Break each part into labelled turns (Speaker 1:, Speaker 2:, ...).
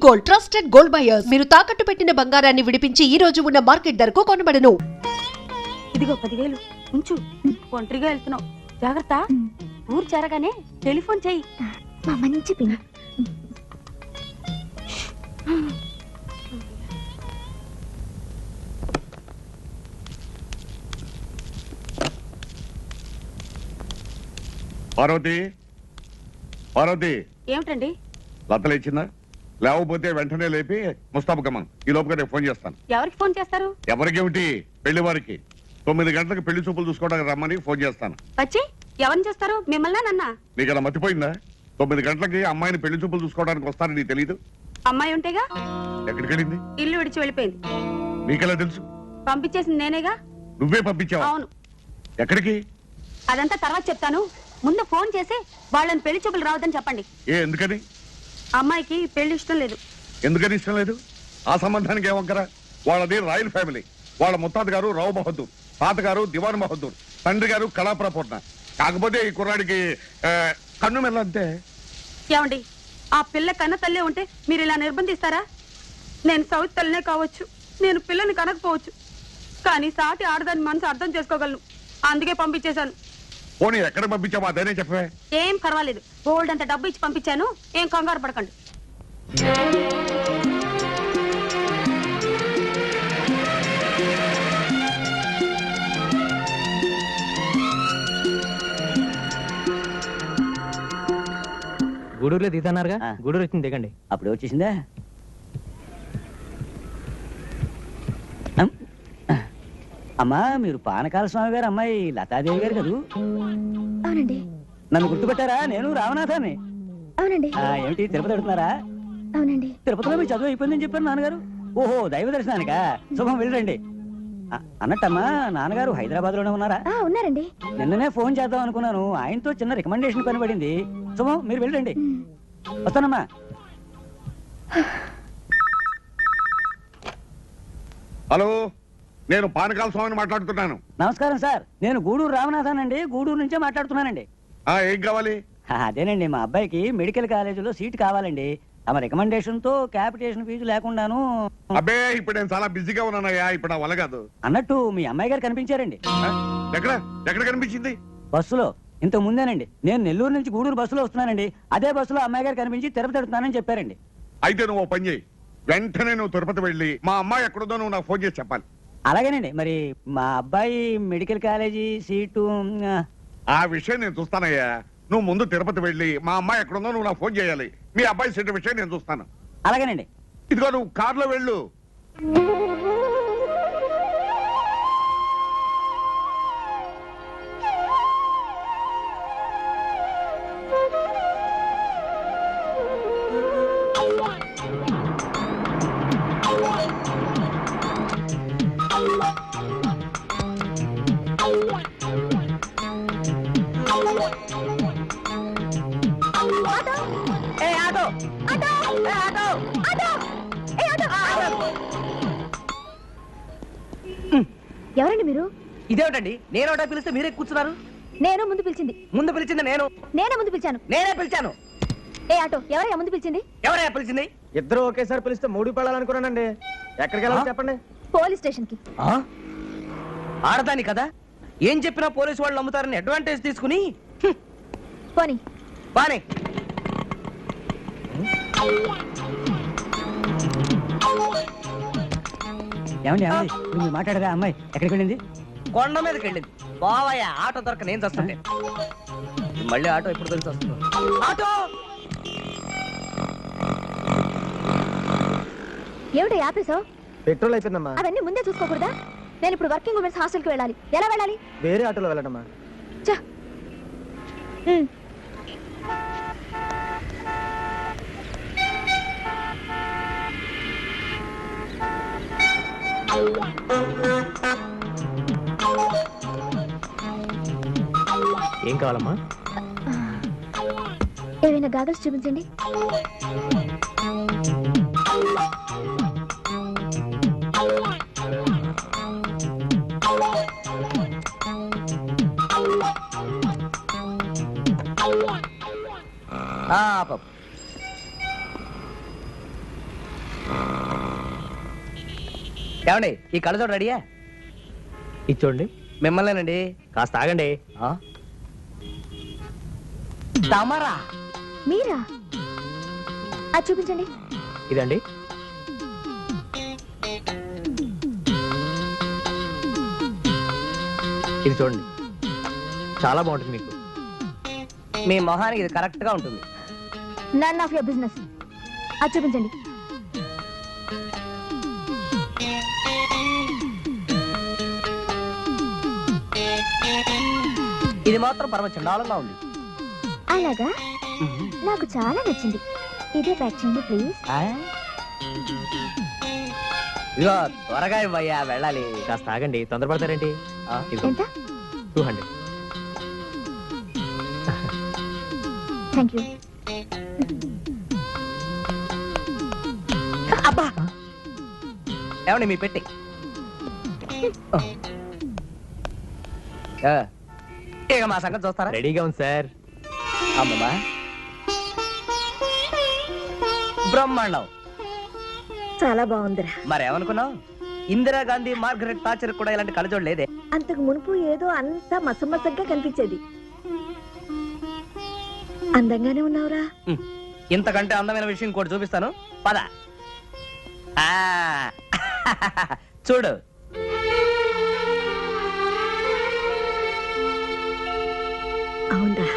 Speaker 1: Gold, trusted gold buyers. మీరు తాకట్టు పెట్టిన బంగారాన్ని విడిపించి ఈ రోజు ఉన్న మార్కెట్ ధరకు కొనబడను.
Speaker 2: ఇదిగో 10,000 ఉంచు. ఒంటరిగా వెళ్తున్నావు, జాగ్రత్త. ఊరు చేరగానే టెలిఫోన్ చెయ్యి.
Speaker 3: మా మంచి పిల్ల.
Speaker 4: పార్వతి, పార్వతి,
Speaker 2: ఏమిటండి?
Speaker 4: లతలు ఇచ్చిందా? లేకపోతే వెంటనే లేపి ముస్తాబకమ్మా, ఈ లోపుగా నేను ఫోన్ చేస్తాను.
Speaker 2: ఎవరికి ఫోన్ చేస్తారు?
Speaker 4: ఎవరికేమిటి, పెళ్లి వారికి 9 గంటలకు పెళ్లి చూపులు చూసుకోవడానికి రమ్మని ఫోన్ చేస్తాను.
Speaker 2: వచ్చి ఎవరిని చేస్తారు? మిమ్మల్ని నన్నా?
Speaker 4: నీకు అలా మర్చిపోయిందా? 9 గంటలకి అమ్మాయిని పెళ్లి చూపులు చూసుకోవడానికి వస్తానని నీకు తెలీదు?
Speaker 2: అమ్మాయి ఉంటేగా.
Speaker 4: ఎక్కడికి వెళ్ళింది?
Speaker 2: ఇల్లు విడిచి వెళ్ళిపోయింది.
Speaker 4: నీకెలా తెలుసు?
Speaker 2: పంపించేసింది నేనేగా.
Speaker 4: నువ్వే పంపించావా?
Speaker 2: అవును.
Speaker 4: ఎక్కడికి?
Speaker 2: అదంతా తర్వాత చెప్తాను. ముందు ఫోన్ చేసి వాళ్ళని పెళ్లి చూపులు రావద్దని చెప్పండి.
Speaker 4: ఎందుకని?
Speaker 2: అమ్మాయికి పెళ్లి ఇష్టం లేదు.
Speaker 4: ఎందుకని ఇష్టం లేదు? ఆ సంబంధానికి ఏమక్కరా? వాళ్ళది రాయల్ ఫ్యామిలీ. వాళ్ళ ముత్తాత గారు రావు బహదూర్, తాతగారు దివాన్ బహదూర్, తండ్రి గారు కళాప్రపూర్ణ. కాకపోతే ఈ కుర్రాడికి కన్ను మెల్లంతే.
Speaker 2: ఏమండి, ఆ పిల్ల కన్న తల్లే ఉంటే మీరు ఇలా నిర్బంధిస్తారా? నేను సౌత్ తల్లినే కావచ్చు, నేను పిల్లని కనకపోవచ్చు, కానీ సాటి ఆడదాని మనసు అర్థం చేసుకోగలను. అందుకే పంపించేశాను.
Speaker 4: పోనీ ఎక్కడ పంపించావా అదేనే చెప్పవే.
Speaker 2: ఏం పర్వాలేదు, గోల్డ్ అంత డబ్బు ఇచ్చి పంపించాను. ఏం కంగారు పడకండి.
Speaker 5: గూడూరులో దిగుతున్నారుగా, గూడూరు వచ్చింది దిగండి.
Speaker 6: అప్పుడే వచ్చేసిందా? అమ్మా, మీరు పానకాల స్వామి గారు అమ్మాయి లతాదేవి గారు కదూ?
Speaker 3: అవునండి.
Speaker 6: నన్ను గుర్తుపెట్టారా? నేను రామనాథాన్ని.
Speaker 3: అవునండి.
Speaker 6: ఏమిటి, తిరుపతి వెళ్తున్నారా?
Speaker 3: అవునండి.
Speaker 6: తిరుపతిలో మీ చదువు అయిపోయిందని చెప్పారు నాన్నగారు. ఓహో, దైవ దర్శనానికా? శుభం, వెళ్ళండి. అన్నట్టమ్మా, నాన్నగారు హైదరాబాద్ లోనే ఉన్నారా?
Speaker 3: ఉన్నారండి.
Speaker 6: నిన్ననే ఫోన్ చేద్దాం అనుకున్నాను, ఆయనతో చిన్న రికమెండేషన్ పని పడింది. శుభం, మీరు వెళ్ళండి. వస్తానమ్మా.
Speaker 4: హలో, నేను పానకాల స్వామిని మాట్లాడుతున్నాను.
Speaker 6: నమస్కారం సార్, నేను గూడూరు రామనాథన్ అండి. గూడూరు నుంచే మాట్లాడుతున్నానండి.
Speaker 4: ఏం కావాలి?
Speaker 6: అదేనండి, మా అబ్బాయికి మెడికల్ కాలేజీలో సీట్ కావాలండి. తమ రికమెండేషన్ తో క్యాపిటేషన్ ఫీజు లేకుండాను.
Speaker 4: అబ్బే, ఇప్పుడు నేను చాలా బిజీగా ఉన్నానయ్యా, ఇప్పుడు నా వల్ల కాదు.
Speaker 6: అన్నట్టు మీ అమ్మాయి గారు కనిపించారండి.
Speaker 4: ఎక్కడ ఎక్కడ కనిపించింది?
Speaker 6: బస్సులో. ఇంతకు ముందేనండి, నేను నెల్లూరు నుంచి గూడూరు బస్సులో వస్తున్నానండి. అదే బస్సులో అమ్మాయి గారు కనిపించి తిరుపతి వెళ్తున్నానని చెప్పారండి.
Speaker 4: అయితే నువ్వు ఓ పని చేయి, వెంటనే నువ్వు తిరుపతి వెళ్ళి మా అమ్మాయి ఎక్కడుందో నువ్వు నాకు ఫోన్ చేసి చెప్పాలి.
Speaker 6: అలాగేనండి. మరి మా అబ్బాయి మెడికల్ కాలేజీ సీటు
Speaker 4: ఆ విషయం నేను చూస్తానయ్యా. నువ్వు ముందు తిరుపతి వెళ్ళి మా అమ్మాయి ఎక్కడుందో నువ్వు నాకు ఫోన్ చేయాలి. మీ అబ్బాయి సీటు విషయం నేను చూస్తాను.
Speaker 6: అలాగేనండి.
Speaker 4: ఇదిగో నువ్వు కార్లో వెళ్ళు.
Speaker 3: ఎవరండి మీరు?
Speaker 5: ఇదేమిటండి, నేను ఒకటా పిలిస్తే మీరే కూర్చున్నారు?
Speaker 3: నేను ముందు పిలిచింది.
Speaker 5: ముందు పిలిచింది నేను.
Speaker 3: నేనే ముందు పిలిచాను.
Speaker 5: నేనే పిలిచాను.
Speaker 3: ఏ ఆటో, ఎవరయ్యా ముందు పిలిచింది?
Speaker 5: ఎవరయ్యా పిలిచింది?
Speaker 7: ఇద్దరు ఒకేసారి పిలిస్తే 3 పడాలనుకున్నానండి. ఎక్కడికి వెళ్ళాలి చెప్పండి.
Speaker 3: పోలీస్ స్టేషన్ కి.
Speaker 5: ఆడదాని కదా, ఏం చెప్పినా పోలీసు వాళ్ళు నమ్ముతారని అడ్వాంటేజ్ తీసుకుని
Speaker 3: పోనీ.
Speaker 5: బానే.
Speaker 6: ఏమండి, ఏమండి, మీరు మాట్లాడరా? అమ్మాయి ఎక్కడికి వెళ్ళింది?
Speaker 5: కొండ మీదకి వెళ్ళింది. బావయ్య, ఆటో దొరక నేను చస్తుంటే. మళ్ళీ ఆటో ఎప్పుడు తెలిసి వస్తుంది? ఆటో
Speaker 3: ఏమిటో ఆపేసావు?
Speaker 7: పెట్రోల్ అయిపోయిందమ్మా.
Speaker 3: అవన్నీ ముందే చూసుకోకూడదా? నేను ఇప్పుడు వర్కింగ్ ఉమెన్స్ హాస్టల్ కి వెళ్ళాలి. ఎలా వెళ్ళాలి?
Speaker 7: వేరే ఆటోలో వెళ్ళడమ్మా.
Speaker 5: ఏం కావాలమ్మా?
Speaker 3: ఏమైనా గాగల్స్ చూపించండి.
Speaker 5: ఏమండి ఈ కళ్ళజోడు రెడీయా?
Speaker 7: ఇచ్చోండి.
Speaker 5: మిమ్మల్నేనండి.
Speaker 7: కాస్త ఆగండి.
Speaker 5: తమరా?
Speaker 3: మీరా? అది చూపించండి.
Speaker 7: ఇదండి. ఇది చూడండి, చాలా బాగుంటుంది మీకు.
Speaker 5: మీ మొహానికి ఇది కరెక్ట్ గా ఉంటుంది.
Speaker 3: None of your business. అది చూపించండి.
Speaker 5: ఇది మాత్రం పరమ చండాలంగా ఉంది.
Speaker 3: అలాగా? నాకు చాలా నచ్చింది. ఇదే ప్యాక్ చేయండి ప్లీజ్.
Speaker 5: ఇదిగో త్వరగా ఇవ్వయ్యా, వెళ్ళాలి.
Speaker 7: కాస్త ఆగండి, తొందరపడతారేంటి?
Speaker 3: ఎంత?
Speaker 7: 200.
Speaker 3: Thank you.
Speaker 5: అబ్బా ఏమండి మీ పెట్టి ఇక మా సంగతి చూస్తారా?
Speaker 7: రెడీగా ఉంది సార్.
Speaker 5: అమ్మమ్మా బ్రహ్మాండం.
Speaker 3: చాలా బాగుందిరా.
Speaker 5: మరేమనుకున్నావు? ఇందిరాగాంధీ, మార్గరెట్ థాచర్ కూడా ఇలాంటి కళ్ళజోడు లేదే.
Speaker 3: అంతకు మునుపు ఏదో అంతా మసమసగ్గా కనిపించేది. అందంగానే ఉన్నావురా.
Speaker 5: ఇంతకంటే అందమైన విషయం కూడా చూపిస్తాను, పద. ఆ, చూడు.
Speaker 3: అవునరా,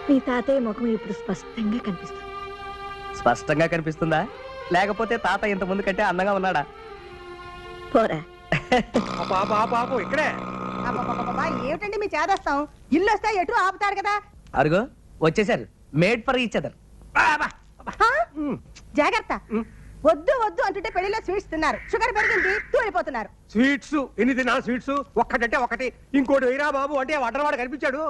Speaker 3: నీ తాతయ్య ముఖం ఇప్పుడు స్పష్టంగా కనిపిస్తుంది.
Speaker 5: స్పష్టంగా కనిపిస్తుందా, లేకపోతే తాత ఇంత ముందు కంటే అందంగా ఉన్నాడా?
Speaker 3: పోరా.
Speaker 7: పాపం ఇక్కడే.
Speaker 8: ఏమిటండి మీ చేదస్తాం? ఇల్లు వస్తే ఎటు ఆపుతారు కదా.
Speaker 5: అరుగో వచ్చేసారు, మేడ్ ఫర్ ఈచ్ అదర్.
Speaker 8: జాగ్రత్త. వద్దు వద్దు అంటుంటే పెళ్లిలో స్వీట్స్ తిన్నారు, షుగర్ పెరిగింది, తూలిపోతున్నారు.
Speaker 7: స్వీట్స్ ఎన్ని తిన్నా స్వీట్స్ ఒక్కటంటే ఒకటి, ఇంకోటి వెయ్యరా బాబు అంటే వడ్డరవాడు కనిపించాడు.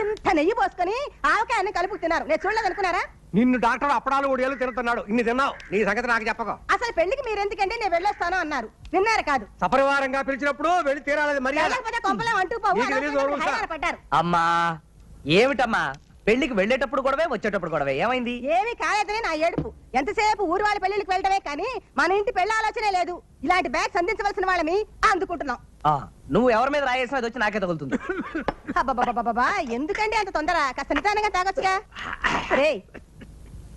Speaker 8: ఇంత నెయ్యి పోసుకొని ఆవకాయన్ని కలుపు తిన్నారు, నేను చూడలేదు అనుకున్నారా?
Speaker 7: నిన్ను డాక్టర్ అప్పడాలు ఒడియాలు తిరుగుతున్నాడు, ఇన్ని తిన్నావు. నీ సంగతి నాకు చెప్పక.
Speaker 8: అసలు పెళ్లికి మీరు ఎందుకంటే నేను వెళ్ళొస్తాను అన్నారు, విన్నారు కాదు.
Speaker 7: సపరివారంగా పిలిచినప్పుడు వెళ్ళి తీరాలి మర్యాద.
Speaker 8: వెళ్ళకపోతే కొంపలే అంటూ పోవు,
Speaker 7: నీకు తెలీదు,
Speaker 8: అనవసరంగా
Speaker 7: ఊరుకో.
Speaker 8: హైరాణ పడ్డారు.
Speaker 5: అమ్మా ఏమిటమ్మా, పెళ్లికి వెళ్ళేటప్పుడు గొడవే, వచ్చేటప్పుడు గొడవే, ఏమైంది?
Speaker 8: ఏమీ కాలేదని నా ఏడుపు. ఎంతసేపు ఊరు వాళ్ళ పెళ్లికి వెళ్ళడమే కానీ మన ఇంటి పెళ్లి ఆలోచనే లేదు. ఇలాంటి బ్యాగ్స్ అందించవలసిన వాళ్ళని అందుకుంటున్నాం.
Speaker 5: నువ్వు ఎవరి మీద రాయేసినా అది వచ్చి నాకే తగులుతుంది.
Speaker 8: అబ్బబ్బబ్బబ్బబ్బా, ఎందుకండి అంత తొందర? కాస్త నిదానంగా తాగొచ్చుగా. రే,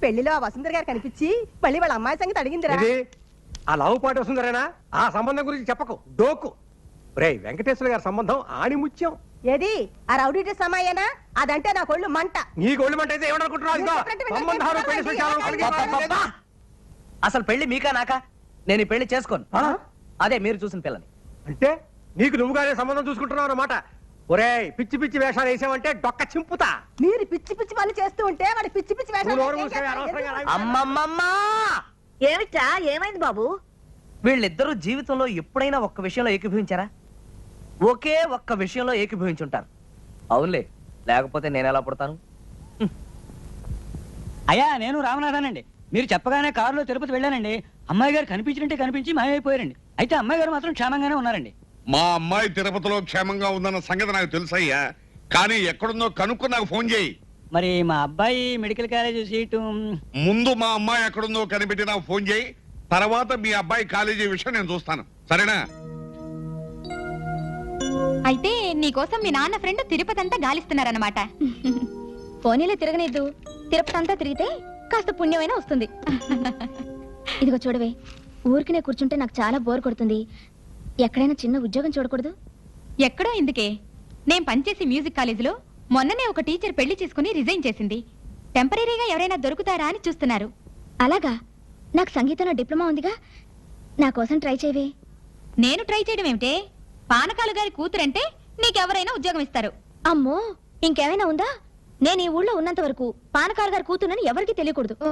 Speaker 8: పెళ్లిలో ఆ వసుంధర గారు కనిపించి మళ్ళీ వాళ్ళ అమ్మాయి సంగతి అడిగిందిరా.
Speaker 7: ఇది ఆ లావు పాటు వస్తుందరేనా? ఆ సంబంధం గురించి చెప్పకు, డోకు. రే వెంకటేశ్వర గారి సంబంధం ఆణిముత్యం.
Speaker 8: ఏది ఆ రౌడీ డ్రెస్ అమ్మాయేనా? అదంటే నా కొళ్ళు మంట.
Speaker 7: నీ గోల్డ్ మంట అయితే ఏమనుకుంటున్నావు? ఇదిగో, సంబంధాలు పెళ్లి స్పెషాలు కలిగి
Speaker 5: అబ్బబ్బబ్బా! అసలు పెళ్లి మీకా నాకా? నేను ఈ పెళ్లి చేసుకోను. అదే మీరు చూసిన పిల్లని.
Speaker 7: అంటే నీకు నువ్వుగానే సంబంధం చూసుకుంటున్నావు అన్నమాట. ఒరేయ్, పిచ్చి పిచ్చి వేషాలు వేసావంటే డొక్క చింపుతా.
Speaker 8: మీరు పిచ్చి పిచ్చి పనులు చేస్తూ ఉంటే వాడి పిచ్చి పిచ్చి వేషాలు
Speaker 7: నువ్వు నోరు
Speaker 8: ఏం
Speaker 7: మూసేయ్,
Speaker 8: చేస్తారు?
Speaker 7: అనవసరంగా
Speaker 8: ఎందుకు?
Speaker 5: అమ్మమ్మమ్మా,
Speaker 3: ఏమిటా, ఏమైంది బాబు?
Speaker 5: వీళ్ళిద్దరూ జీవితంలో ఎప్పుడైనా ఒక్క విషయంలో ఏకీభవించారా? ఒకే ఒక్క విషయంలో ఏకీభవించుంటారు. అవునులే, లేకపోతే నేను ఎలా పుడతాను?
Speaker 6: అయ్యా నేను రామనాథానండి. మీరు చెప్పగానే కారులో తిరుపతి వెళ్ళానండి. అమ్మాయి గారు కనిపించినట్టే కనిపించి మాయమైపోయారండి. అయితే అమ్మాయి గారు మాత్రం క్షేమంగానే ఉన్నారండి.
Speaker 4: మా అమ్మాయి తిరుపతిలో క్షేమంగా ఉందన్న సంగతి నాకు తెలుసయ్యా, కానీ ఎక్కడుందో కనుక్కొని నాకు ఫోన్ చేయి.
Speaker 6: మరి మా అబ్బాయి మెడికల్ కాలేజ్ సీటు
Speaker 4: ముందు మా అమ్మాయి ఎక్కడుందో కనిపెట్టి నాకు ఫోన్ చేయి, తర్వాత మీ అబ్బాయి కాలేజీ విషయం నేను చూస్తాను, సరేనా?
Speaker 9: అయితే నీకోసం మీ నాన్న ఫ్రెండ్ తిరుపతి అంతా గాలిస్తున్నారన్నమాట.
Speaker 3: పోనీలే తిరగనిద్దు. తిరుపతి అంతా తిరిగితే కాస్త పుణ్యమైనా వస్తుంది. ఇదిగో చూడవే, ఊరికినే కూర్చుంటే నాకు చాలా బోర్ కొడుతుంది. ఎక్కడైనా చిన్న ఉద్యోగం చూడకూడదు?
Speaker 9: ఎక్కడో ఎందుకే, నేను పనిచేసి మ్యూజిక్ కాలేజీలో మొన్ననే ఒక టీచర్ పెళ్లి చేసుకుని రిజైన్ చేసింది. టెంపరీగా ఎవరైనా దొరుకుతారా అని చూస్తున్నారు.
Speaker 3: అలాగా? నాకు సంగీతంలో డిప్లొమా ఉందిగా, నా కోసం ట్రై చేయవే.
Speaker 9: నేను ట్రై చేయడం ఏమిటే, పానకాలు గారి కూతురంటే నీకెవరైనా ఉద్యోగం ఇస్తారు.
Speaker 3: అమ్మో, ఇంకేమైనా ఉందా? నేను ఈ ఊళ్ళో ఉన్నంత వరకు పానకారు గారు కూతునని ఎవరికి తెలియకూడదు.
Speaker 9: ఓ,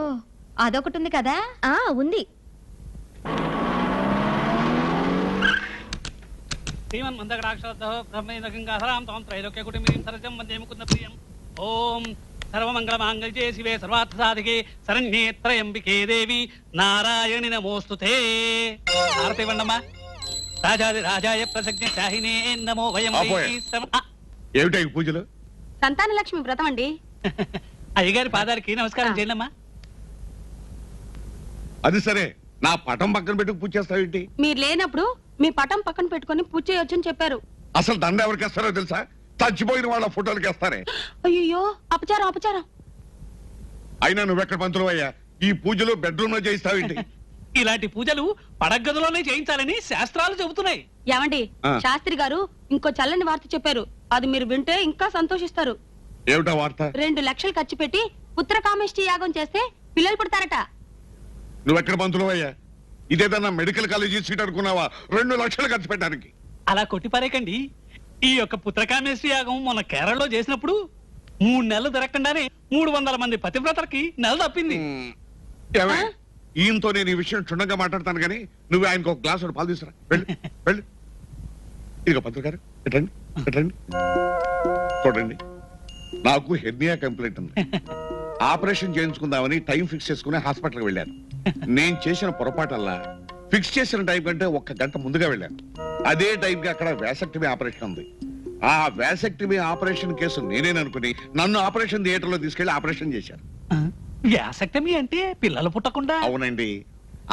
Speaker 9: అదొకటి ఉంది కదా.
Speaker 3: ఉంది.
Speaker 10: ఓం సర్వమంగళమాంగళ్యే శివే సర్వార్థ సాధికే శరణ్యేత్రయంబికే దేవి నారాయణి నమోస్తుతే. ఆరతి వర్ణమా. రాజాది రాజాయ ప్రసజ్ఞ శాహినే నమో వయం.
Speaker 4: ఏమిటా ఈ పూజలు?
Speaker 2: సంతాన లక్ష్మి వ్రతం అండి.
Speaker 10: అయ్యగారి పాదాలకి నమస్కారం చేయండమ్మా.
Speaker 4: అది సరే, నా పటం పక్కన పెట్టుకు పూజ చేస్తావేంటి?
Speaker 2: మీరు లేనప్పుడు మీ పటం పక్కన పెట్టుకొని పూజ చేయొచ్చని చెప్పారు.
Speaker 4: అసలు దండ ఎవరికి వేస్తారో తెలుసా? చచ్చిపోయిన వాళ్ళ ఫోటోలకి వేస్తారే.
Speaker 2: అయ్యో అపచారం అపచారం.
Speaker 4: అయినా నువ్వెక్కడ పంతులు అయ్యా? ఈ పూజలు బెడ్రూమ్ లో చేయిస్తావేంటి?
Speaker 10: ఇలాంటి పూజలు పడగదిలోనే చేయించాలని శాస్త్రాలు చెబుతున్నాయి.
Speaker 2: ఏమండి,
Speaker 4: ఆ.
Speaker 2: శాస్త్రి గారు ఇంకో చల్లని వార్త చెప్పారు. అది మీరు వింటే ఇంకా సంతోషిస్తారు.
Speaker 4: ఏమిటా వార్త?
Speaker 2: 2 లక్షలు ఖర్చు పెట్టి పుత్రకామేష్టి యాగం చేస్తే పిల్లలు పుడతారట.
Speaker 4: నువ్వెక్కడ పంతులు అయ్యా? ఇదేదన్నా మెడికల్ కాలేజీ సీట్ అనుకున్నావా 2 లక్షలు ఖర్చు పెట్టడానికి?
Speaker 10: అలా కొట్టిపారేకండి. ఈ యొక్క పుత్రకామేశ్వరి యాగం మొన్న కేరళలో చేసినప్పుడు 3 నెలలు తిరగకుండానే 300 మంది పతివ్రతలకి నెల తప్పింది.
Speaker 4: ఏమే, ఈయనతో నేను ఈ విషయం క్షుణ్ణంగా మాట్లాడతాను కానీ నువ్వు ఆయనకు ఒక గ్లాసు పాలు తీసుకురా. వెళ్ళు వెళ్ళు. ఇదిగో పంతులు గారు, పెట్టండి పెట్టండి. చూడండి, నాకు హెర్నియా కంప్లైంట్ ఉంది. ఆపరేషన్ చేయించుకుందామని టైం ఫిక్స్ చేసుకుని హాస్పిటల్కి వెళ్ళాను. నేను చేసిన పొరపాటల్లా ఫిక్స్ చేసిన టైం కంటే 1 గంట ముందుగా వెళ్ళాను. అదే టైంకి అక్కడ వ్యాసక్టమీ ఆపరేషన్ ఉంది. ఆ వ్యాసక్టమీ ఆపరేషన్ కేసు నేనేననుకుని నన్ను ఆపరేషన్ థియేటర్ లో తీసుకెళ్లి ఆపరేషన్ చేశారు.
Speaker 10: వ్యాసక్టమీ అంటే పిల్లలు పుట్టకుండా?
Speaker 4: అవునండి.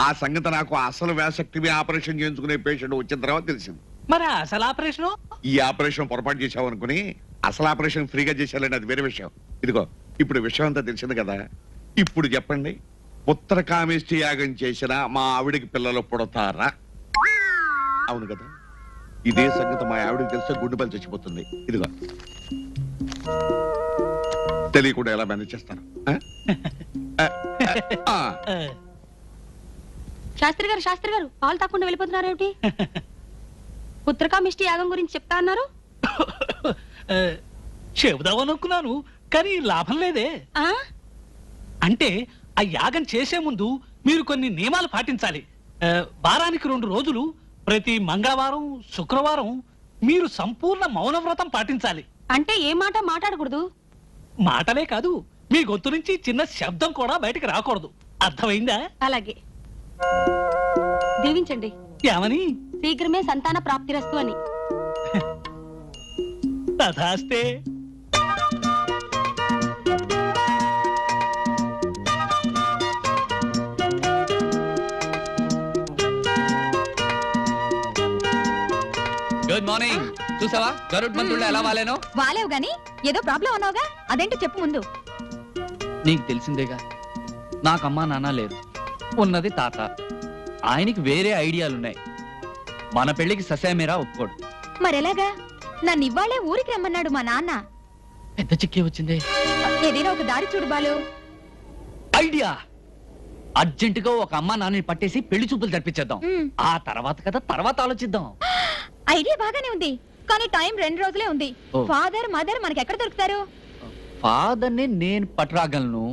Speaker 4: ఆ సంగతి నాకు అసలు వ్యాసక్టమీ ఆపరేషన్ చేయించుకునే పేషెంట్ వచ్చిన తర్వాత తెలిసింది.
Speaker 10: మరి అసలు ఆపరేషన్?
Speaker 4: ఈ ఆపరేషన్ పొరపాటు చేశావు అనుకుని అసలు ఆపరేషన్ ఫ్రీగా చేశారండి, అది వేరే విషయం. ఇదిగో ఇప్పుడు విషయం అంతా తెలిసింది కదా. ఇప్పుడు చెప్పండి, పుత్రకామేష్టి యాగం చేసిన మా ఆవిడికి పిల్లలు పుడతారా? అవును కదా. ఇదే సంగతి మా ఆవిడికి తెలిస్తే గుండెపల్లి చచ్చిపోతుంది. ఇదిగో తెలియకుండా ఎలా మేనేజ్ చేస్తాను?
Speaker 2: శాస్త్రి గారు పాలు తాకుండా వెళ్ళిపోతున్నారేమిటి? పుత్రకామేష్టి యాగం గురించి చెప్తా అన్నారు.
Speaker 10: చెబుదామనుకున్నాను కానీ లాభం లేదే.
Speaker 2: ఆ?
Speaker 10: అంటే ఆ యాగం చేసే ముందు మీరు కొన్ని నియమాలు పాటించాలి. వారానికి 2 రోజులు ప్రతి మంగళవారం శుక్రవారం మీరు సంపూర్ణ మౌనవ్రతం పాటించాలి.
Speaker 2: అంటే ఏ మాట మాట్లాడకూడదు?
Speaker 10: మాటలే కాదు, మీ గొంతు నుంచి చిన్న శబ్దం కూడా బయటకు రాకూడదు. అర్థమైందా?
Speaker 2: అలాగే. దీవించండి.
Speaker 10: ఏమని?
Speaker 2: శీఘ్రమే సంతాన ప్రాప్తిరస్తు అని.
Speaker 10: తథాస్తే.
Speaker 5: Good morning. చూసావా గరుడ్ మంత్రుల్లో ఎలా వాలేనో?
Speaker 9: వాలేవు గాని ఏదో ప్రాబ్లం అన్నావుగా, అదేంటో చెప్పు ముందు.
Speaker 5: నీకు తెలిసిందేగా, నాకు అమ్మా నాన్న లేరు, ఉన్నది తాత. ఆయనకి వేరే ఐడియాలున్నాయి. మన పెళ్లికి ససేమేరా ఒప్పుకోడు.
Speaker 9: మరెలాగా? నన్ను ఇవ్వాలే ఊరికి రమ్మన్నాడు మా నాన్న.
Speaker 5: పెద్ద చిక్కే వచ్చిందే.
Speaker 9: ఏదైనా ఒక దారి చూడు బాలు.
Speaker 5: ఐడియా! అర్జెంటుగా ఒక అమ్మా నాన్నని పట్టేసి పెళ్లి చూపులు జరిపించేద్దాం. ఆ తర్వాత కదా తర్వాత ఆలోచిద్దాం.
Speaker 9: ఐడియా బాగానే ఉంది కానీ టైం 2 రోజులే ఉంది.
Speaker 5: ఓ.
Speaker 9: ఫాదర్ మదర్ మనకి ఎక్కడ దొరుకుతారు?
Speaker 5: ఫాదర్ని నేను పట్టురాగలను,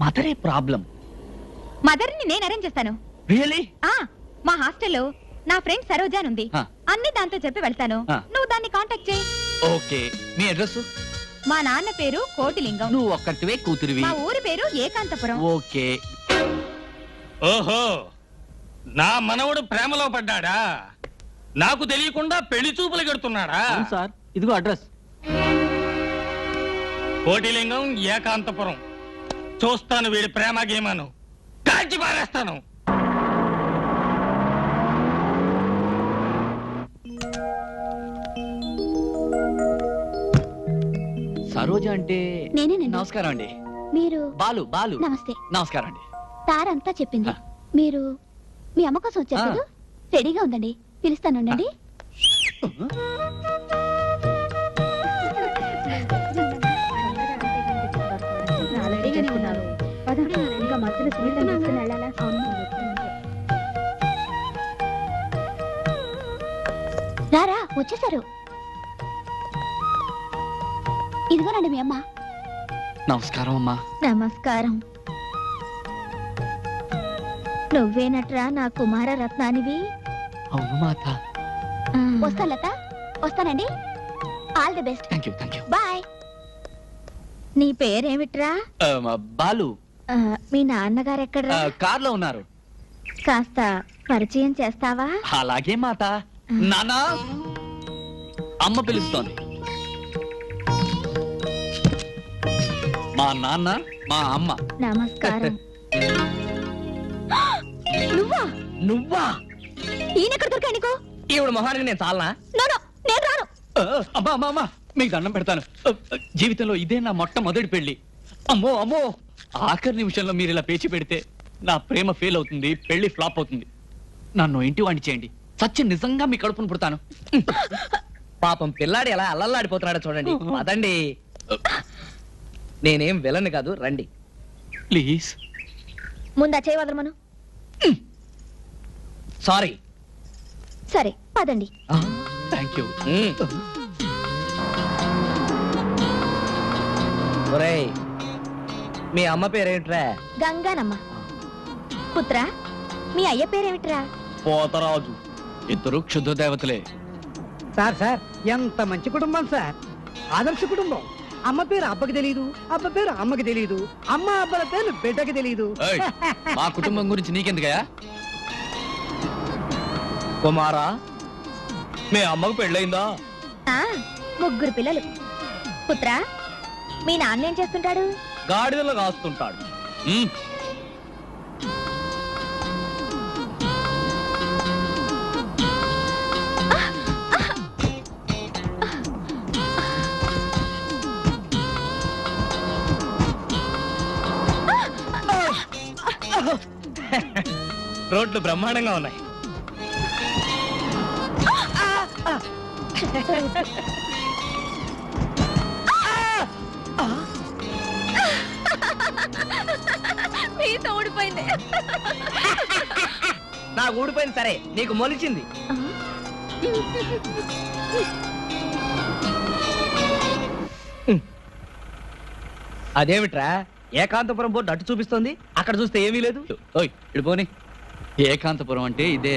Speaker 5: మదరే ప్రాబ్లం.
Speaker 9: మదర్ ని నేను అరేంజ్ చేస్తాను.
Speaker 5: రియలీ?
Speaker 9: మా హాస్టల్లో నా ఫ్రెండ్ సరోజా అని ఉంది.
Speaker 5: ఆ.
Speaker 9: అన్ని దాంతో చెప్పి వెళ్తాను.
Speaker 5: ఆ.
Speaker 9: నువ్వు దాన్ని కాంటాక్ట్ చేయి.
Speaker 5: ఓకే. మీ అడ్రస్?
Speaker 9: మా నాన్న పేరు కోటిలింగం.
Speaker 5: నువ్వు ఒక్కటివే కూతురివి.
Speaker 9: మా ఊరి పేరు ఏకాంతపురం.
Speaker 5: ఓకే.
Speaker 10: ఓహో, నా మనవడు ప్రేమలో పడ్డాడా? నాకు తెలియకుండా పెళ్లి చూపులు గడుతున్నాడా?
Speaker 6: సార్ ఇదిగో అడ్రస్.
Speaker 10: కోటిలింగం, ఏకాంతపురం. చూస్తాను వీడి ప్రేమ గేమాను, కాల్చి పారేస్తాను.
Speaker 5: సరోజ అంటే?
Speaker 3: నేనేనండి.
Speaker 5: నమస్కారం అండి.
Speaker 3: మీరు?
Speaker 5: బాలు. బాలు.
Speaker 3: నమస్తే.
Speaker 5: నమస్కారం అండి.
Speaker 3: తారంతా చెప్పింది.
Speaker 5: ఆ.
Speaker 3: మీరు మీ అమ్మ కోసం వచ్చారు
Speaker 5: ఆ.
Speaker 3: కదా? రెడీగా ఉందండి, పిలుస్తానుండండి. రారా, వచ్చేసారు. ఇదిగోనండి మీ అమ్మ.
Speaker 5: నమస్కారం అమ్మా.
Speaker 3: నమస్కారం. నువ్వేనట్రా నా కుమార రత్నానివి?
Speaker 5: అవును మాత.
Speaker 3: వస్తా లత, వస్తానండి. All the best.
Speaker 5: Thank you. Thank you.
Speaker 3: Bye. నీ పేరేమిట్రా?
Speaker 5: బాలు.
Speaker 3: మీ నాన్నగారు ఎక్కడ్రా?
Speaker 5: కార్లో ఉన్నారు.
Speaker 3: కాస్త పరిచయం చేస్తావా?
Speaker 5: అలాగే మాత. నానా, అమ్మ పిలుస్తోంది. మా నాన్న, మా అమ్మ.
Speaker 3: నమస్కారం.
Speaker 11: నువ్వా?
Speaker 3: ఈయన ఎక్కడ దొరికా నీకు?
Speaker 11: ఈవిడ మొహానికి నేను చాలనా?
Speaker 3: నో నో, నేను రాను.
Speaker 5: అమ్మా అమ్మా అమ్మా మీకు దండం పెడతాను. జీవితంలో ఇదే నా మొట్టమొదటి పెళ్లి. అమ్మో అమ్మో, ఆఖరి నిమిషంలో మీరు ఇలా పేచి పెడితే నా ప్రేమ ఫెయిల్ అవుతుంది, పెళ్లి ఫ్లాప్ అవుతుంది. నన్ను ఇంటి వాణ్ణి చేయండి, సత్య నిజంగా మీ కడుపును పుడతాను.
Speaker 11: పాపం పిల్లాడు ఎలా అల్లల్లాడిపోతున్నాడో చూడండి. అదండి, నేనేం విలను కాదు, రండి
Speaker 5: ప్లీజ్.
Speaker 3: ముందా చేయి వదలమను.
Speaker 11: సారీ.
Speaker 3: సరే పదండి.
Speaker 5: Thank you.
Speaker 11: ఒరేయ్, మీ అమ్మ పేరేంట్రా?
Speaker 3: గంగానమ్మ. పుత్ర, మీ అయ్య పేరేమిట్రా?
Speaker 5: పోతరాజు. ఇద్దరు క్షుద్ర దేవతలే.
Speaker 6: సార్ సార్, ఎంత మంచి కుటుంబం సార్, ఆదర్శ కుటుంబం. అమ్మ పేరు అబ్బకి తెలియదు, అబ్బ పేరు అమ్మకి తెలియదు, అమ్మ అబ్బల పేరు బిడ్డకి తెలియదు.
Speaker 5: ఏయ్, మా కుటుంబం గురించి నీకెందుకయ్యా?
Speaker 11: కుమారా, మీ అమ్మకు పెళ్ళయిందా?
Speaker 3: ఆ, 3 పిల్లలు. పుత్ర, మీ నాన్న ఏం చేస్తుంటాడు?
Speaker 11: గాడిదలు కాస్తుంటాడు. రోడ్లు బ్రహ్మాండంగా ఉన్నాయి.
Speaker 3: మీతో ఊడిపోయింది.
Speaker 11: నాకు ఊడిపోయింది సరే, నీకు మొలిచింది. అదేమిట్రా, ఏకాంతపురం బోర్డు అటు చూపిస్తోంది, అక్కడ చూస్తే ఏమీ లేదు.
Speaker 5: ఓయ్ ఇటు పోనీ. ఏకాంతపురం అంటే ఇదే.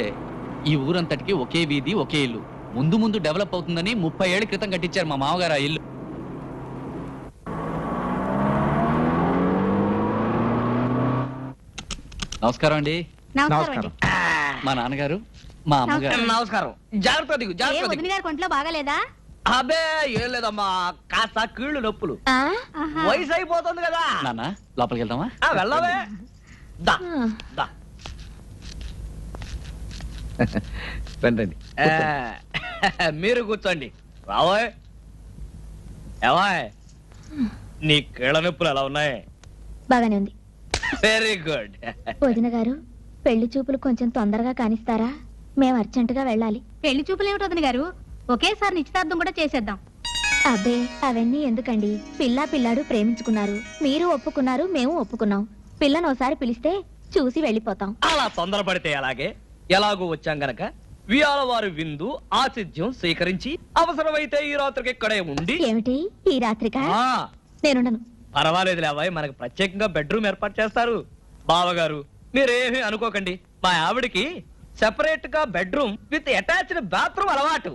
Speaker 5: ఈ ఊరంతటికి ఒకే వీధి, ఒకే ఇల్లు. ముందు ముందు డెవలప్ అవుతుందని 30 ఏళ్ల క్రితం కట్టించారు మా మామగారు ఆ ఇల్లు. నమస్కారం అండి.
Speaker 9: నమస్కారం.
Speaker 5: మా నాన్నగారు, మా అమ్మగారు.
Speaker 11: నమస్కారం. జాగ్రత్త దిగు, జాగ్రత్త దిగు.
Speaker 9: గారి కొంట్లో బాగాలేదా?
Speaker 11: అబే ఏం లేదమ్మా, కాస్త కీళ్ళు నొప్పులు. వయసు అయిపోతుంది కదా.
Speaker 5: నాన్న లోపలికి వెళ్దామా?
Speaker 11: వెళ్ళవే. దా దా. రండి. మీరు కూర్చోండి. రావోయ్. ఏవాయ్, నీ కీళ్ళ నొప్పులు ఎలా ఉన్నాయి?
Speaker 3: బాగానే ఉంది.
Speaker 11: Very good.
Speaker 3: వదిన గారు, పెళ్లి చూపులు కొంచెం తొందరగా కానిస్తారా? మేము అర్జెంటుగా వెళ్ళాలి.
Speaker 9: పెళ్లి చూపులు ఏమిటి వదిన గారు, ఒకేసారి నిశ్చితార్థం కూడా చేసేద్దాం.
Speaker 3: అబ్బే, అవన్నీ ఎందుకండి? పిల్లాడు ప్రేమించుకున్నారు, మీరు ఒప్పుకున్నారు, మేము ఒప్పుకున్నాం. పిల్లను ఒకసారి పిలిస్తే చూసి వెళ్ళిపోతాం.
Speaker 11: అలా తొందరపడితే అలాగే. ఎలాగో వచ్చాం గనక వియాల వారి విందు ఆతిథ్యం స్వీకరించి అవసరమైతే ఈ రాత్రికి ఇక్కడే ఉండి.
Speaker 3: ఏమిటి ఈ రాత్రికా?
Speaker 11: ఆ,
Speaker 3: నేనుండను.
Speaker 11: పర్వాలేదులే అవ్వాయి, మనకు ప్రత్యేకంగా బెడ్రూమ్ ఏర్పాటు చేస్తారు. బావగారు మీరేమీ అనుకోకండి, మా ఆవిడికి సెపరేట్ గా బెడ్రూమ్ విత్ అటాచ్డ్ బాత్రూమ్ అలవాటు.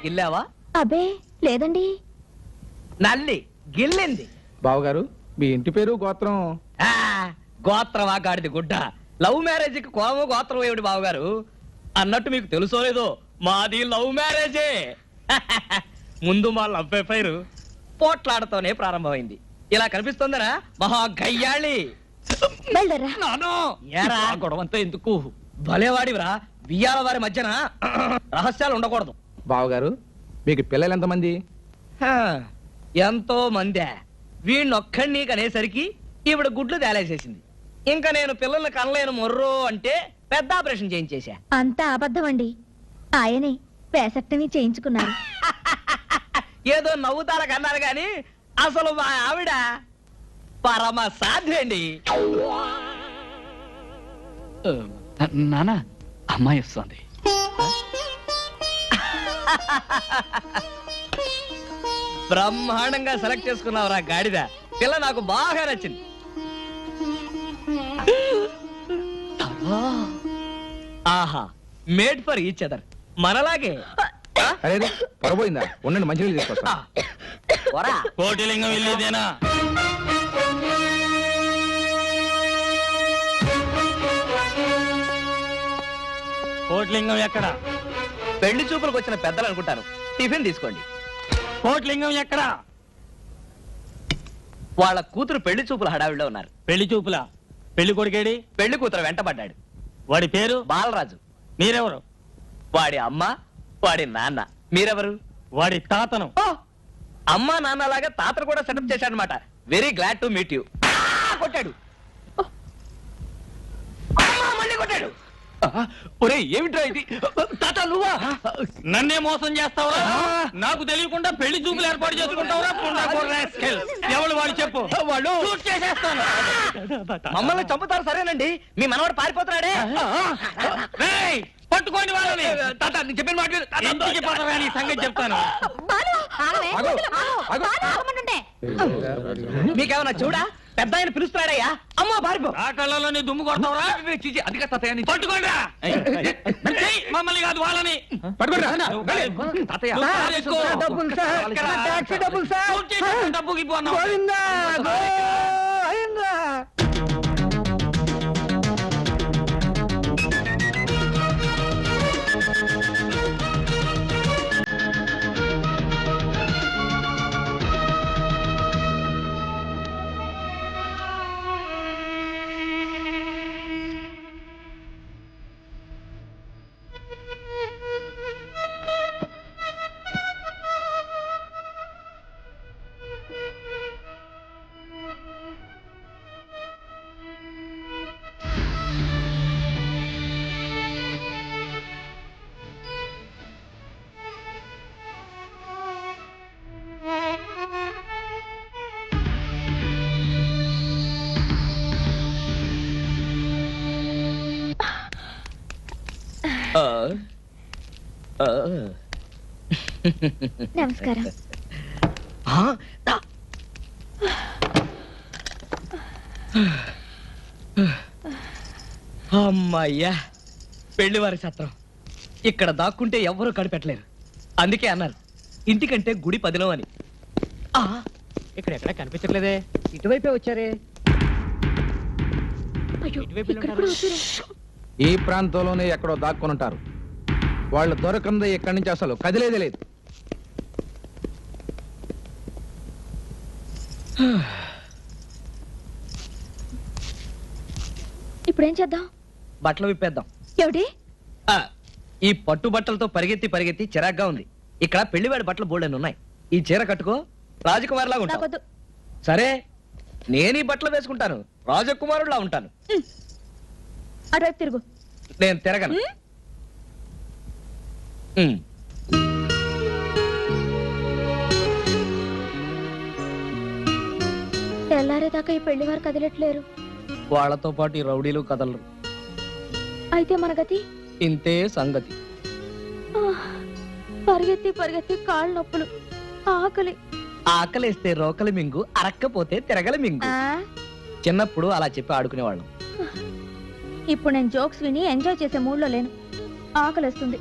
Speaker 11: ఇల్లావా?
Speaker 3: అబ్బే లేదండి.
Speaker 11: నల్లి గిల్లింది.
Speaker 7: బావగారు, మీ ఇంటి పేరు గోత్రం?
Speaker 11: గోత్రమా గాడిది గుడ్డ. లవ్ మ్యారేజ్ కి కోము గోత్రం ఏమిటి బావగారు? అన్నట్టు మీకు తెలుసో లేదో, మాది లవ్ మ్యారేజే. ముందు మా లవ్ అఫైర్ పోట్లాడతోనే ప్రారంభమైంది. ఇలా కనిపిస్తుందనా మహా గయ్యాళి.
Speaker 5: గొడవంతా ఎందుకు?
Speaker 11: భలేవాడివిరా, బియ్యాల వారి మధ్యన రహస్యాలు ఉండకూడదు.
Speaker 7: బావగారు, మీకు పిల్లలు ఎంతమంది?
Speaker 11: ఎంతో మందే. వీణ్ణొక్కడిని కనేసరికి ఈవిడ గుడ్లు తేలేసేసింది. ఇంకా నేను పిల్లల్ని కనలేను మొర్రో అంటే పెద్ద ఆపరేషన్ చేయించేశా.
Speaker 3: అంతా అబద్ధం అండి. ఆయనే వేసక్తిని చేయించుకున్నారు.
Speaker 11: ఏదో నవ్వుతాల కన్నారు గాని అసలు మా ఆవిడ పరమ సాధ్యండి.
Speaker 5: నానా, అమ్మాయి వస్తుంది.
Speaker 11: బ్రహ్మాండంగా సెలెక్ట్ చేసుకున్నావురా గాడిద. పిల్ల నాకు బాగా నచ్చింది. ఆహా, మేడ్ ఫర్ ఈచ్ అదర్. మనలాగే.
Speaker 7: అరే పొరపోయిందా? ఉండండి, మంచినీళ్ళు తీసుకొస్తా.
Speaker 5: కోటిలింగం ఇల్లేదేనా? కోటిలింగం ఎక్కడ?
Speaker 11: పెళ్లి చూపులకు వచ్చిన పెద్దలు అనుకుంటాను. టిఫిన్ తీసుకోండి.
Speaker 5: కోటిలింగం ఎక్కడ?
Speaker 11: వాళ్ళ కూతురు పెళ్లి చూపుల హడావిడిలో ఉన్నారు.
Speaker 5: పెళ్లి చూపులా? పెళ్లి కొడుకేడి?
Speaker 11: పెళ్లి కూతురు వెంటబడ్డాడు.
Speaker 5: వాడి పేరు?
Speaker 11: బాలరాజు.
Speaker 5: మీరెవరు?
Speaker 11: వాడి అమ్మ, వాడి నాన్న. మీరెవరు?
Speaker 5: వాడి తాతను.
Speaker 11: అమ్మా నాన్నలాగా తాతను కూడా సెటప్ చేశాడనమాట. Very glad to meet you. కొట్టాడు. మళ్ళీ కొట్టాడు.
Speaker 5: ఒరే ఏమిట్రా ఇది? తాత నువ్వా? నన్నే మోసం చేస్తావురా? నాకు తెలియకుండా పెళ్లి చూపులు ఏర్పాటు చేసుకుంటావురా? ఎవరు వాడు చెప్పు. వాళ్ళు షూట్ చేసేస్తాను.
Speaker 11: మమ్మల్ని చంపుతారు సరేనండి, మీ మనవాడు పారిపోతున్నాడే.
Speaker 5: పట్టుకోండి వాళ్ళని. తాత నేను చెప్పిన మాట ఇంటికి పోతారా నీ సంగతి చెప్తాను.
Speaker 11: మీకేమన్నా చూడా? పెద్ద ఆయన పిలుస్తున్నాడయ్యా. అమ్మా పారిపో.
Speaker 5: ఆ కళ్ళలోనే దుమ్ము కొడతావురా?
Speaker 11: అదిగా తాతయ్య
Speaker 5: పట్టుకోండిరా. మమ్మల్ని కాదు వాళ్ళని. డబ్బుకి పోన్నావు.
Speaker 3: నమస్కారం.
Speaker 11: అమ్మయ్యా, పెళ్లివారి సత్రం. ఇక్కడ దాక్కుంటే ఎవ్వరూ కనిపెట్టలేరు. అందుకే అన్నారు ఇంటికంటే గుడి పదిలో అని.
Speaker 6: ఇక్కడ ఎక్కడ కనిపించట్లేదే. ఇటువైపే వచ్చారే.
Speaker 12: ఈ ప్రాంతంలోనే ఎక్కడో దాక్కునుంటారు. వాళ్ళు దొరకందే ఇక్కడి నుంచి అసలు కదిలేదే లేదు.
Speaker 3: ఇప్పుడేం చేద్దాం?
Speaker 11: బట్టలు విప్పేద్దాం.
Speaker 3: ఏమిటి?
Speaker 11: ఈ పట్టు బట్టలతో పరిగెత్తి పరిగెత్తి చిరాగ్గా ఉంది. ఇక్కడ పెళ్లివాడి బట్టలు బోల్డెన్ని ఉన్నాయి. ఈ చీర కట్టుకో, రాజకుమారులాగా ఉంటాను. సరే, నేను ఈ బట్టలు వేసుకుంటాను, రాజకుమారులా ఉంటాను.
Speaker 3: అటువైపు తిరుగు.
Speaker 11: నేను తిరగను.
Speaker 3: తెల్లారేదాకా ఈ పెళ్లి వారు కదిలట్లేరు.
Speaker 11: వాళ్లతో పాటు ఈ రౌడీలు కదలరు.
Speaker 3: అయితే మన గతి
Speaker 11: ఇంతే సంగతి.
Speaker 3: పరిగెత్తి పరిగెత్తి కాళ్ళు నొప్పులు, ఆకలి.
Speaker 11: ఆకలేస్తే రోకలి మింగు, అరక్కపోతే తిరగలి మింగు. చిన్నప్పుడు అలా చెప్పి ఆడుకునేవాళ్ళం.
Speaker 3: ఇప్పుడు నేను జోక్స్ విని ఎంజాయ్ చేసే మూడ్లో లేను. ఆకలిస్తుంది.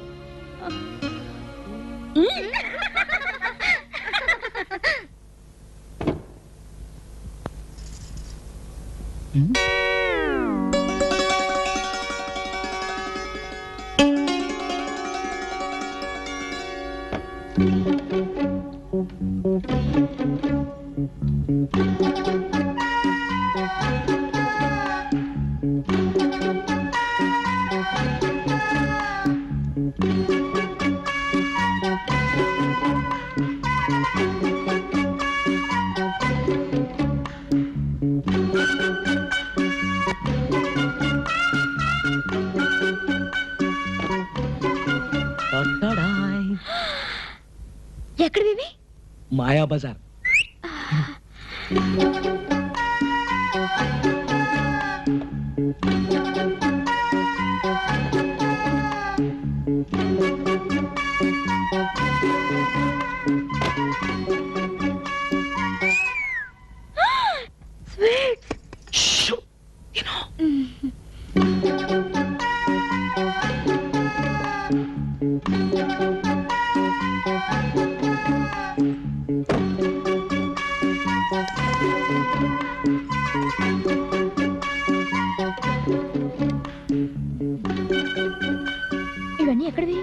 Speaker 3: ఎక్కడివి?
Speaker 11: మాయా బజార్.
Speaker 3: ఇవన్నీ ఎక్కడివి?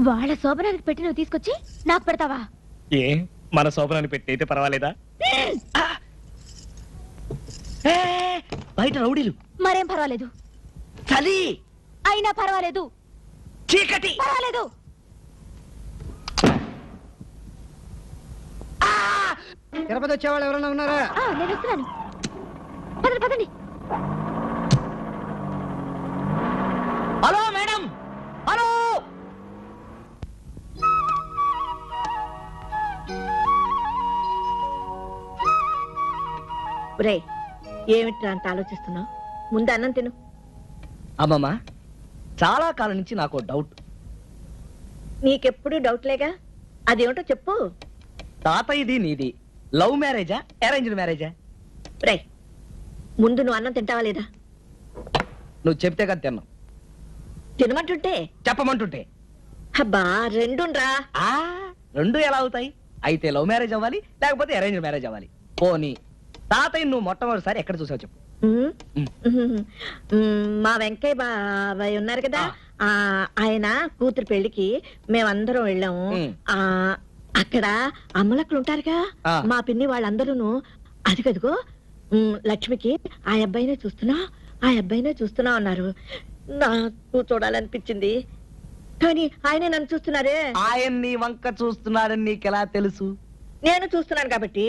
Speaker 3: వాళ్ళ శోభనానికి పెట్టి నువ్వు తీసుకొచ్చి నాకు పెడతావా?
Speaker 11: ఏ మన శోభనాన్ని పెట్టి అయితే పర్వాలేదా? బయట రౌడీలు.
Speaker 3: మరేం పర్వాలేదు.
Speaker 11: చలి
Speaker 3: అయినా పర్వాలేదు.
Speaker 11: చీకటి
Speaker 3: పర్వాలేదు.
Speaker 6: తిరుపతి వచ్చేవాళ్ళు ఎవరైనా ఉన్నారా?
Speaker 3: నేను వస్తున్నాను. పదండి పదండి.
Speaker 11: Hello madam, hello.
Speaker 8: రే ఏమిట్రా అంత ఆలోచిస్తున్నావు? ముందు అన్నం తిను.
Speaker 11: అమ్మమ్మ, చాలా కాలం నుంచి నాకు డౌట్.
Speaker 8: నీకెప్పుడు డౌట్లేగా, అదేమిటో చెప్పు.
Speaker 11: తాతయ్యది నీది లవ్ మ్యారేజా అరేంజ్డ్ మ్యారేజా?
Speaker 8: రే ముందు నువ్వు అన్నం తింటావా లేదా?
Speaker 11: నువ్వు చెప్తే కదా తిన్నావు.
Speaker 8: తినమంటుంటే
Speaker 11: చెప్పమంటుంటే
Speaker 8: అబ్బా రెండురా.
Speaker 11: రెండు ఎలా అవుతాయి? అయితే లవ్ మ్యారేజ్ అవ్వాలి, లేకపోతే అరేంజ్ మ్యారేజ్ అవ్వాలి. పోనీ తాతయ్య నువ్వు మొట్టమొదటిసారి ఎక్కడ చూసావు చెప్పు.
Speaker 8: మా వెంకయ్య బాబాయ్ ఉన్నారు కదా, ఆయన కూతురు పెళ్లికి మేమందరం వెళ్ళాము. అక్కడ అమ్మలక్కలు ఉంటారుగా, మా పిన్ని వాళ్ళందరూ అదిగదిగో లక్ష్మికి ఆ అబ్బాయినే చూస్తున్నా అన్నారు. నాకు చూడాలనిపించింది, కానీ ఆయనే నన్ను చూస్తున్నారే.
Speaker 11: ఆయన నీ వంక చూస్తున్నాడని నీకెలా తెలుసు?
Speaker 8: నేను చూస్తున్నాను కాబట్టి.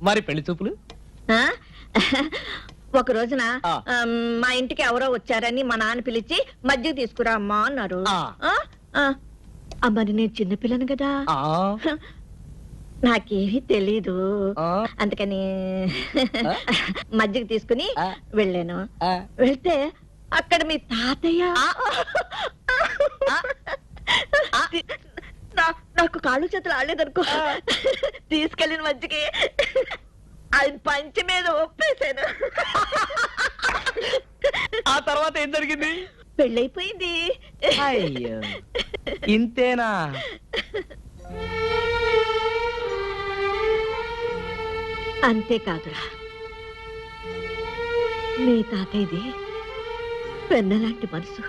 Speaker 11: మరి పెళ్లి చూపులు?
Speaker 8: ఒక రోజున మా ఇంటికి ఎవరో వచ్చారని మా నాన్న పిలిచి మజ్జిగ తీసుకురా అమ్మా అన్నారు. మరి నేను చిన్నపిల్లను కదా, నాకేమీ తెలీదు. అందుకని మజ్జిగ తీసుకుని వెళ్ళాను. వెళ్తే అక్కడ మీ తాతయ్య నాకు కాళ్ళు చేతులు ఆడలేదనుకో, తీసుకెళ్ళిన మజ్జికి ఆయన పంచి మీద ఒప్పేశాను.
Speaker 11: ఆ తర్వాత ఏం జరిగింది?
Speaker 8: పెళ్ళైపోయింది.
Speaker 11: అయ్యో, ఇంతేనా?
Speaker 8: అంతేకాదురా, మీ తాతయ్యది పెన్నలాంటి మనసు,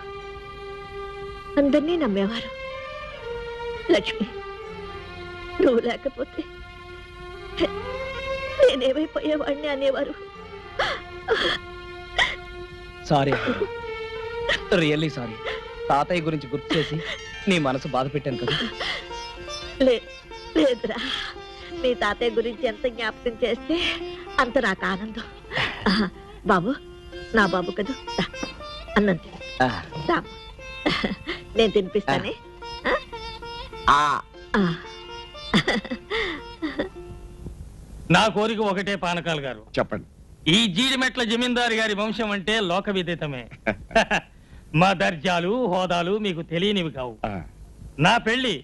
Speaker 8: అందరినీ నమ్మేవారు. లక్ష్మి, నువ్వు లేకపోతే నేనేమైపోయేవాడిని అనేవారు.
Speaker 11: Sorry, really sorry. తాతయ్య గురించి గుర్తు చేసి నీ మనసు బాధ పెట్టాను కదా.
Speaker 8: లేదురా, మీ తాతయ్య గురించి ఎంత జ్ఞాపకం చేస్తే అంత నాకు ఆనందం. బాబు, నా బాబు కదా, అన్నం తిను. నేను తినిపిస్తానే.
Speaker 13: నా కోరిక ఒకటే పానకాలు గారు.
Speaker 4: చెప్పండి.
Speaker 13: ఈ జీడిమెట్ల జమీందారు గారి వంశం అంటే లోక విదితమే. మా దర్జాలు హోదాలు మీకు తెలియనివి కావు. నా పెళ్లి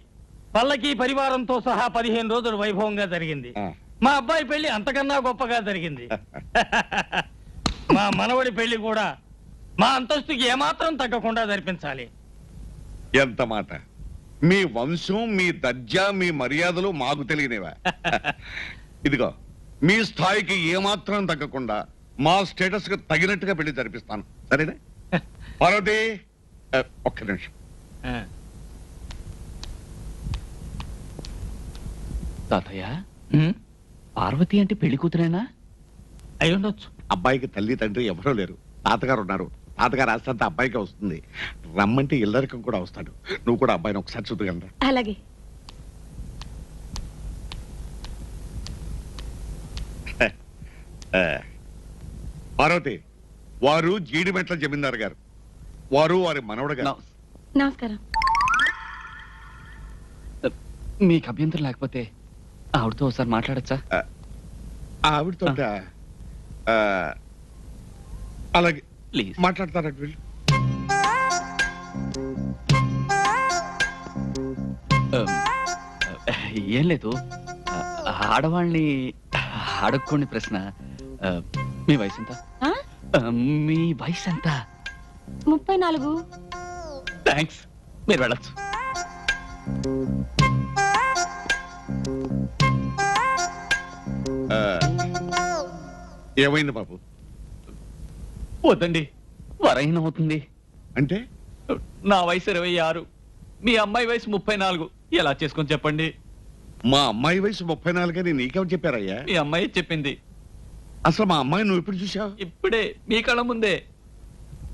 Speaker 13: పల్లకి పరివారంతో సహా 15 రోజులు వైభవంగా జరిగింది. మా అబ్బాయి పెళ్లి అంతకన్నా గొప్పగా జరిగింది. మా మనవడి పెళ్లి కూడా మా అంతస్తుకి ఏమాత్రం తగ్గకుండా జరిపించాలి.
Speaker 4: ఎంత మాట! మీ వంశం, మీ దర్జా, మీ మర్యాదలు మాకు తెలియనివా? ఇదిగో, మీ స్థాయికి ఏమాత్రం తగ్గకుండా మా స్టేటస్ కు తగినట్టుగా పెళ్లి జరిపిస్తాను. సరేనా? పార్వతి, ఒక్క నిమిషం.
Speaker 5: తాతయ్య, పార్వతి అంటే పెళ్లి కూతురేనా?
Speaker 13: అయి ఉండొచ్చు.
Speaker 4: అబ్బాయికి తల్లి తండ్రి ఎవరూ లేరు. తాతగారు ఉన్నారు. తాతగారు ఆస్తంతా అబ్బాయికే వస్తుంది. రమ్మంటే ఇల్లరికం కూడా వస్తాడు. నువ్వు కూడా అబ్బాయిని ఒకసారి చూడగలరా?
Speaker 8: అలాగే.
Speaker 4: పార్వతి, వారు జీడిమెట్ల జమీందారు గారు, వారు వారి మనవడు గారు.
Speaker 2: నమస్కారం.
Speaker 5: మీకు అభ్యంతరం లేకపోతే ఆవిడతో ఒకసారి మాట్లాడచ్చా?
Speaker 4: ఆవిడతో అలాగే మాట్లాడతారంట వీళ్ళు.
Speaker 5: ఏం లేదు, ఆడవాళ్ళని అడుక్కోండి ప్రశ్న. మీ వయసు ఎంత? మీ వయసు ఎంత?
Speaker 2: 34.
Speaker 5: థ్యాంక్స్, మీరు వెళ్ళచ్చు.
Speaker 4: ఏమైంది బాబు?
Speaker 5: వద్దండి, వరైన అవుతుంది.
Speaker 4: అంటే
Speaker 5: నా వయసు 26, మీ అమ్మాయి వయసు 34. ఎలా చేసుకొని చెప్పండి?
Speaker 4: మా అమ్మాయి వయసు 34 అని నీకెవరు చెప్పారయ్యా?
Speaker 5: మీ అమ్మాయి చెప్పింది.
Speaker 4: అసలు మా అమ్మాయి నువ్వు ఎప్పుడు చూసావు?
Speaker 5: ఇప్పుడే మీ కళ్ళ ముందే.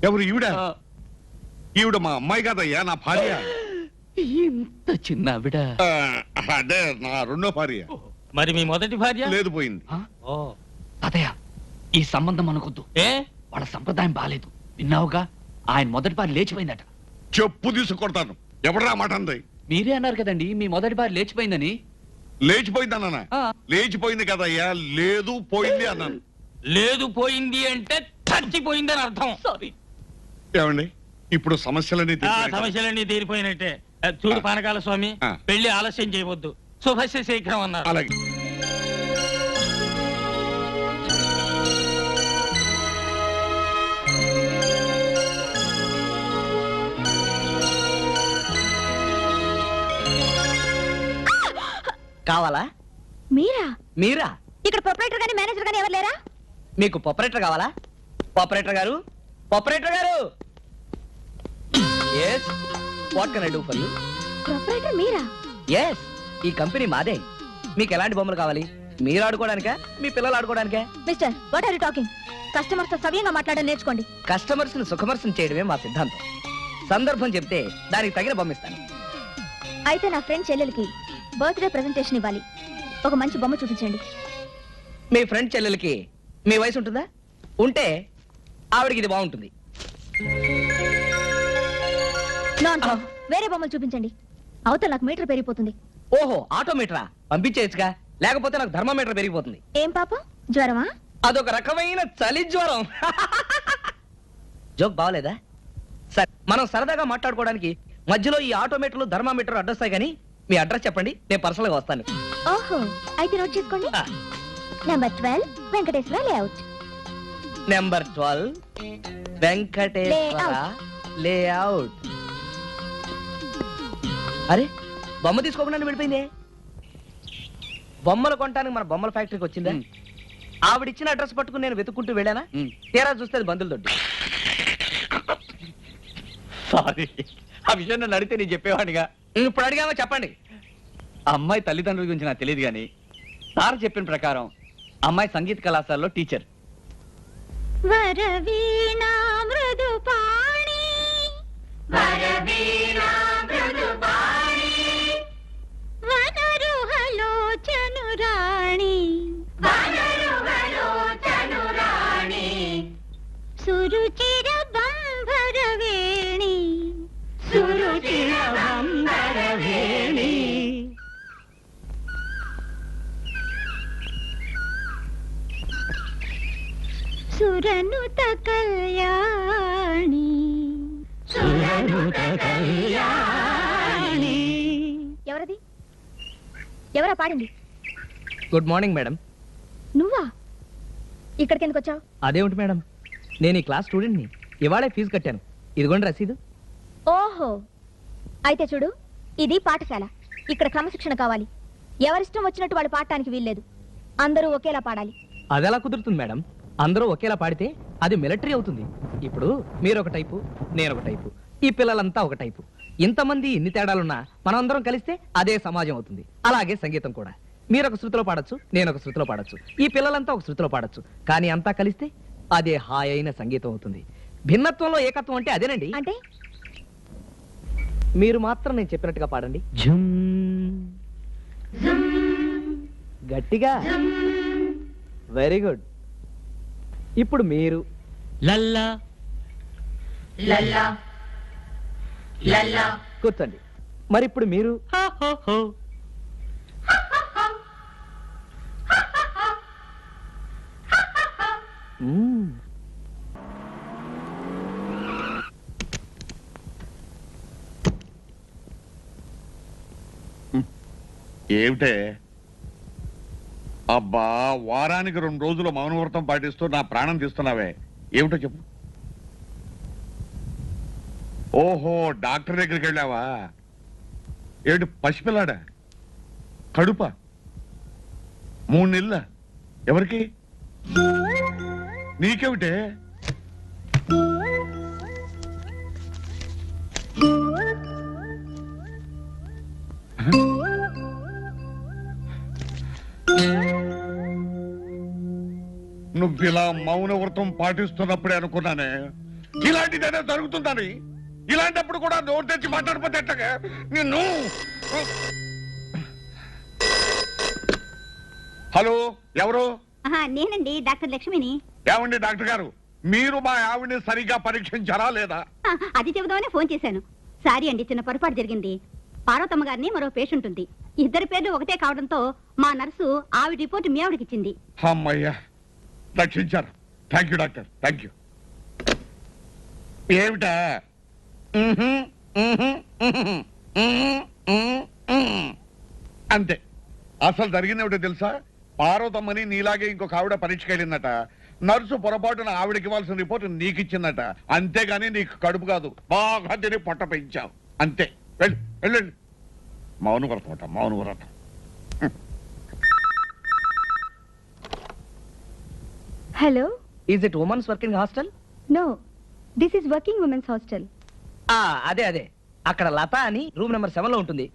Speaker 4: ఎవరు ఈవిడ? ఈవిడ మా అమ్మాయి కాదయ్యా, నా భార్య.
Speaker 5: ఇంత చిన్న ఆవిడ?
Speaker 4: అదే నా రెండో భార్య.
Speaker 13: మరి మీ మొదటి భార్య?
Speaker 4: లేదు, పోయింది.
Speaker 5: తాతయ్య, ఈ సంబంధం అనుకొద్దు. వాళ్ళ సంప్రదాయం బాలేదు. విన్నావుగా, ఆయన మొదటి భార్య లేచిపోయిందట.
Speaker 4: చెప్పు తీసుకొడతాను. ఎవడరా మాట అంది?
Speaker 5: మీరే అన్నారు కదండి మీ మొదటి భార్య లేచిపోయిందని.
Speaker 4: లేచిపోయిందన్నా? లేచిపోయింది కదయ్యా, లేదు పోయింది అన్నాను.
Speaker 13: లేదు పోయింది అంటే చచ్చిపోయిందని అర్థం.
Speaker 5: సారీ.
Speaker 4: ఏమండి, ఇప్పుడు సమస్యలన్నీ
Speaker 13: సమస్యలన్నీ తీరిపోయినట్టే. చూడు పానకాల స్వామి, పెళ్లి ఆలస్యం చేయవద్దు, శుభస్య శీఘ్రం అన్నారు.
Speaker 4: అలాగే.
Speaker 11: కావాలా?
Speaker 3: మీరా?
Speaker 11: మీరా?
Speaker 3: ఇక్కడ ప్రొపరేటర్ గాని మేనేజర్ గాని ఎవరు లేరా?
Speaker 11: మీకు ఆపరేటర్ కావాలా? ఆపరేటర్ గారు, ఆపరేటర్ గారు. yes what can I do for you?
Speaker 3: Proprietor మీరా?
Speaker 11: yes ఈ కంపెనీ మాదే. మీకు ఎలాంటి బొమ్మలు కావాలి? మీరు ఆడుకోవడానికా, మీ పిల్లలు ఆడుకోవడానికా?
Speaker 3: Mister, what are you talking? Customers తో సవ్యంగా మాట్లాడడం నేర్చుకోండి.
Speaker 11: కస్టమర్స్ ని సుఖమర్శం చేయడమే మా సిద్ధాంతం. సందర్భం చెప్తే దానికి తగిన బొమ్మిస్తాను.
Speaker 3: అయితే నా ఫ్రెండ్ చెల్లెలకి బర్త్డే ప్రెజెంటేషన్ ఇవ్వాలి. ఒక మంచి బొమ్మ చూపించండి.
Speaker 11: మీ ఫ్రెండ్ చెల్లెలకి మీ వయసు ఉంటుందా? ఉంటే ఆవిడకి ఇది బాగుంటుంది.
Speaker 3: వేరే బొమ్మలు చూపించండి. అవతల నాకు మీటర్ పెరిగిపోతుంది.
Speaker 11: ఓహో, ఆటోమీటరా? పంపించేయచ్చుగా, లేకపోతే నాకు థర్మామీటర్ పెరిగిపోతుంది.
Speaker 3: ఏం పాపం, జ్వరమా?
Speaker 11: అదొక రకమైన చలి జ్వరం. జోక్ బాగలేదా? సరే, మనం సరదాగా మాట్లాడుకోవడానికి మధ్యలో ఈ ఆటోమీటర్లు థర్మామీటర్ అడ్రస్తాయి, కానీ మీ అడ్రస్ చెప్పండి, నేను పర్సనల్ గా వస్తాను.
Speaker 3: ఓహో, అయితే నోట్ చేసుకోండి. Number 12 Venkateswara layout.
Speaker 11: Number 12 Venkateswara layout. అరే, బొమ్మ తీసుకోకుండా వెళ్ళిపోయిందే. బొమ్మలు కొనడానికి మన బొమ్మల ఫ్యాక్టరీకి వచ్చిందా? ఆవిడిచ్చిన అడ్రస్ పట్టుకుని నేను వెతుక్కుంటూ వెళ్ళానా? తీరా చూస్తే అది బంధువుల దొడ్డి.
Speaker 5: సారీ, ఆ విషయం నన్ను అడిగితే నేను చెప్పేవాడిగా.
Speaker 11: ఇప్పుడు అడిగామో చెప్పండి.
Speaker 5: అమ్మాయి తల్లిదండ్రుల గురించి నాకు తెలియదు, కానీ సార్ చెప్పిన ప్రకారం అమ్మాయి సంగీత కళాశాలలో టీచర్.
Speaker 3: వరవీణా మృదుపాణి, వరవీణా మృదుపాణి, వనరుహలోచనురాణి, వనరుహలోచనురాణి, సురుచిర బంభరవేణి, సురుచిర బంభరవేణి. సురనుత కళ్యాణి, సురనుత కళ్యాణి. ఎవరది? ఎవరా పాడింది?
Speaker 11: Good morning madam.
Speaker 3: నువ్వా? ఇక్కడికి ఎందుకు వచ్చావు?
Speaker 11: అదేమిటి మేడం, నేను ఈ క్లాస్ స్టూడెంట్ని. ఇవాళే ఫీజు కట్టాను. ఇదిగోండి రసీదు.
Speaker 3: ఓహో, అయితే చూడు, ఇది పాఠశాల. ఇక్కడ క్రమశిక్షణ కావాలి. ఎవరిష్టం వచ్చినట్టు వాళ్ళు పాడటానికి వీల్లేదు. అందరూ ఒకేలా పాడాలి.
Speaker 11: అదెలా కుదురుతుంది మేడం? అందరూ ఒకేలా పాడితే అది మిలిటరీ అవుతుంది. ఇప్పుడు మీరు ఒక టైపు, నేను ఒక టైపు, ఈ పిల్లలంతా ఒక టైపు. ఇంతమంది ఇన్ని తేడాలున్నా మనం అందరం కలిస్తే అదే సమాజం అవుతుంది. అలాగే సంగీతం కూడా. మీరు ఒక శృతిలో పాడొచ్చు, నేను ఒక శృతిలో పాడొచ్చు, ఈ పిల్లలంతా ఒక శృతిలో పాడొచ్చు. కానీ అంతా కలిస్తే అదే హాయైన సంగీతం అవుతుంది. భిన్నత్వంలో ఏకత్వం అంటే అదేనండి.
Speaker 3: అంటే
Speaker 11: మీరు మాత్రం నేను చెప్పినట్టుగా పాడండి. గట్టిగా. Very good. ఇప్పుడు మీరు
Speaker 5: లల్లా
Speaker 11: లల్లా లల్లా కూర్చోండి. మరి ఇప్పుడు మీరు
Speaker 4: ఏమిటే? అబ్బా, వారానికి 2 రోజులు మౌనవ్రతం పాటిస్తూ నా ప్రాణం తీస్తున్నావే, ఏమిటో చెప్పు. ఓహో, డాక్టర్ దగ్గరికి వెళ్ళావా? ఏమిటి పసిపిల్లాడా? కడుప 3 నెలల? ఎవరికి? నీకేమిటే? నువ్వు ఇలా మౌన వ్రతం పాటిస్తున్నప్పుడే అనుకున్నానే ఇలాంటిదైనా జరుగుతుందని. ఇలాంటప్పుడు కూడా నోరు తెచ్చి మాట్లాడిపోతే ఎట్టగా నిన్ను. హలో, ఎవరు?
Speaker 14: నేనండి, డాక్టర్ లక్ష్మిని.
Speaker 4: ఏమండి డాక్టర్ గారు, మీరు మా ఆవిడ్ని సరిగ్గా పరీక్షించారా లేదా?
Speaker 14: అది చెబుదామని ఫోన్ చేశాను. సారీ అండి, చిన్న పొరపాటు జరిగింది. పార్వతమ్మ గారిని మరో పేషెంట్ ఉంది. ఇద్దరి పేర్లు ఒకటే కావడంతో మా నర్సు ఆవిడ రిపోర్ట్ మీ ఆవిడకి ఇచ్చింది.
Speaker 4: అమ్మయ్యా, రక్షించారు. Thank you doctor, thank you. ఏమిటా? అంతే. అసలు జరిగిందేమిటో తెలుసా? పార్వతమ్మని నీలాగే ఇంకొక ఆవిడ పరీక్షకి వెళ్ళిందట. నర్సు పొరపాటున ఆవిడకి ఇవ్వాల్సిన రిపోర్ట్ నీకు ఇచ్చిందట. అంతేగాని నీకు కడుపు కాదు, బాగా తిని పొట్ట పెంచావు. అంతే. వెళ్ళండి. మౌన వ్రతం, మౌన వ్రతం.
Speaker 9: Hello,
Speaker 11: is it women's working hostel?
Speaker 9: No, this is working women's hostel.
Speaker 11: అదే అక్కడ లత అని రూమ్ నెంబర్ 7 లో ఉంటుంది.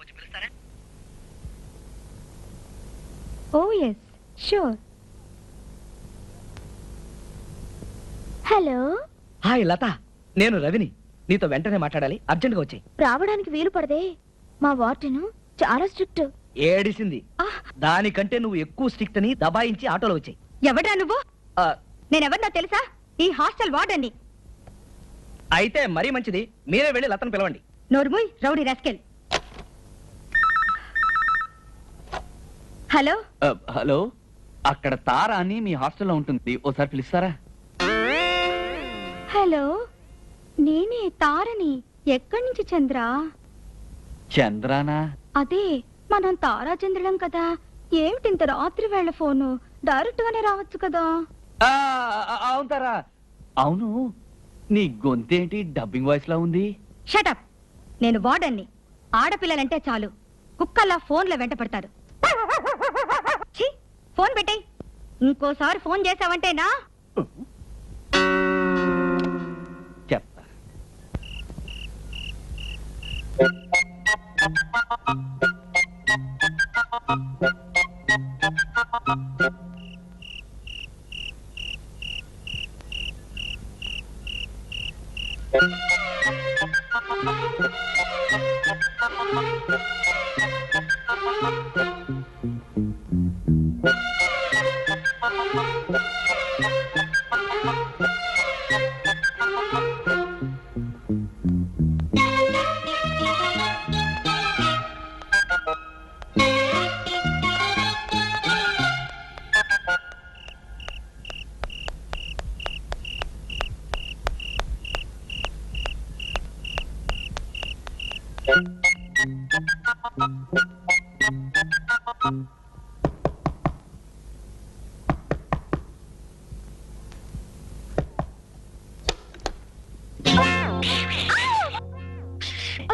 Speaker 9: Oh yes, sure.
Speaker 3: Hello.
Speaker 11: Hi Latha, నేను రవిని. నీతో వెంటనే మాట్లాడాలి, అర్జెంట్ గా వచ్చాయి.
Speaker 3: రావడానికి వీలు పడదే, మా వార్డెన్ చాలా స్ట్రిక్ట్.
Speaker 11: ఏడిసింది. దానికంటే నువ్వు ఎక్కువ స్ట్రిక్ట్ అని దబాయించి ఆటోలో వచ్చాయి.
Speaker 14: ఎవడ్రా నువ్వు? నేనెవరినా తెలుసా? ఈ హాస్టల్ వార్డెన్ని.
Speaker 11: అయితే మరీ మంచిది, మీరే వెళ్ళి లతను పిలవండి.
Speaker 14: నోర్ముయ్, రౌడీ రాస్కెల్. హలో.
Speaker 5: హలో, అక్కడ తార అని మీ హాస్టల్లో ఉంటుంది, ఓసారి పిలుస్తారా?
Speaker 9: హలో, నేనే తారని. ఎక్కడి నుంచి చంద్ర?
Speaker 5: చంద్రానా?
Speaker 9: అదే, మనం తారాచంద్రులం కదా. ఏమిటి ఇంత రాత్రి వేళ ఫోను? డైరెక్ట్ గానే రావచ్చు కదా.
Speaker 5: అవును తారా. అవును, నీ గొంతేంటి డబ్బింగ్ వాయిస్ లా ఉంది?
Speaker 14: షటప్. నేను వార్డెన్ని. ఆడపిల్లలంటే చాలు కుక్కల్లా ఫోన్లో వెంట పడతారు. ఛీ, ఫోన్ పెట్టేయ్. ఇంకోసారి ఫోన్ చేసావంటేనా
Speaker 5: చెప్తా.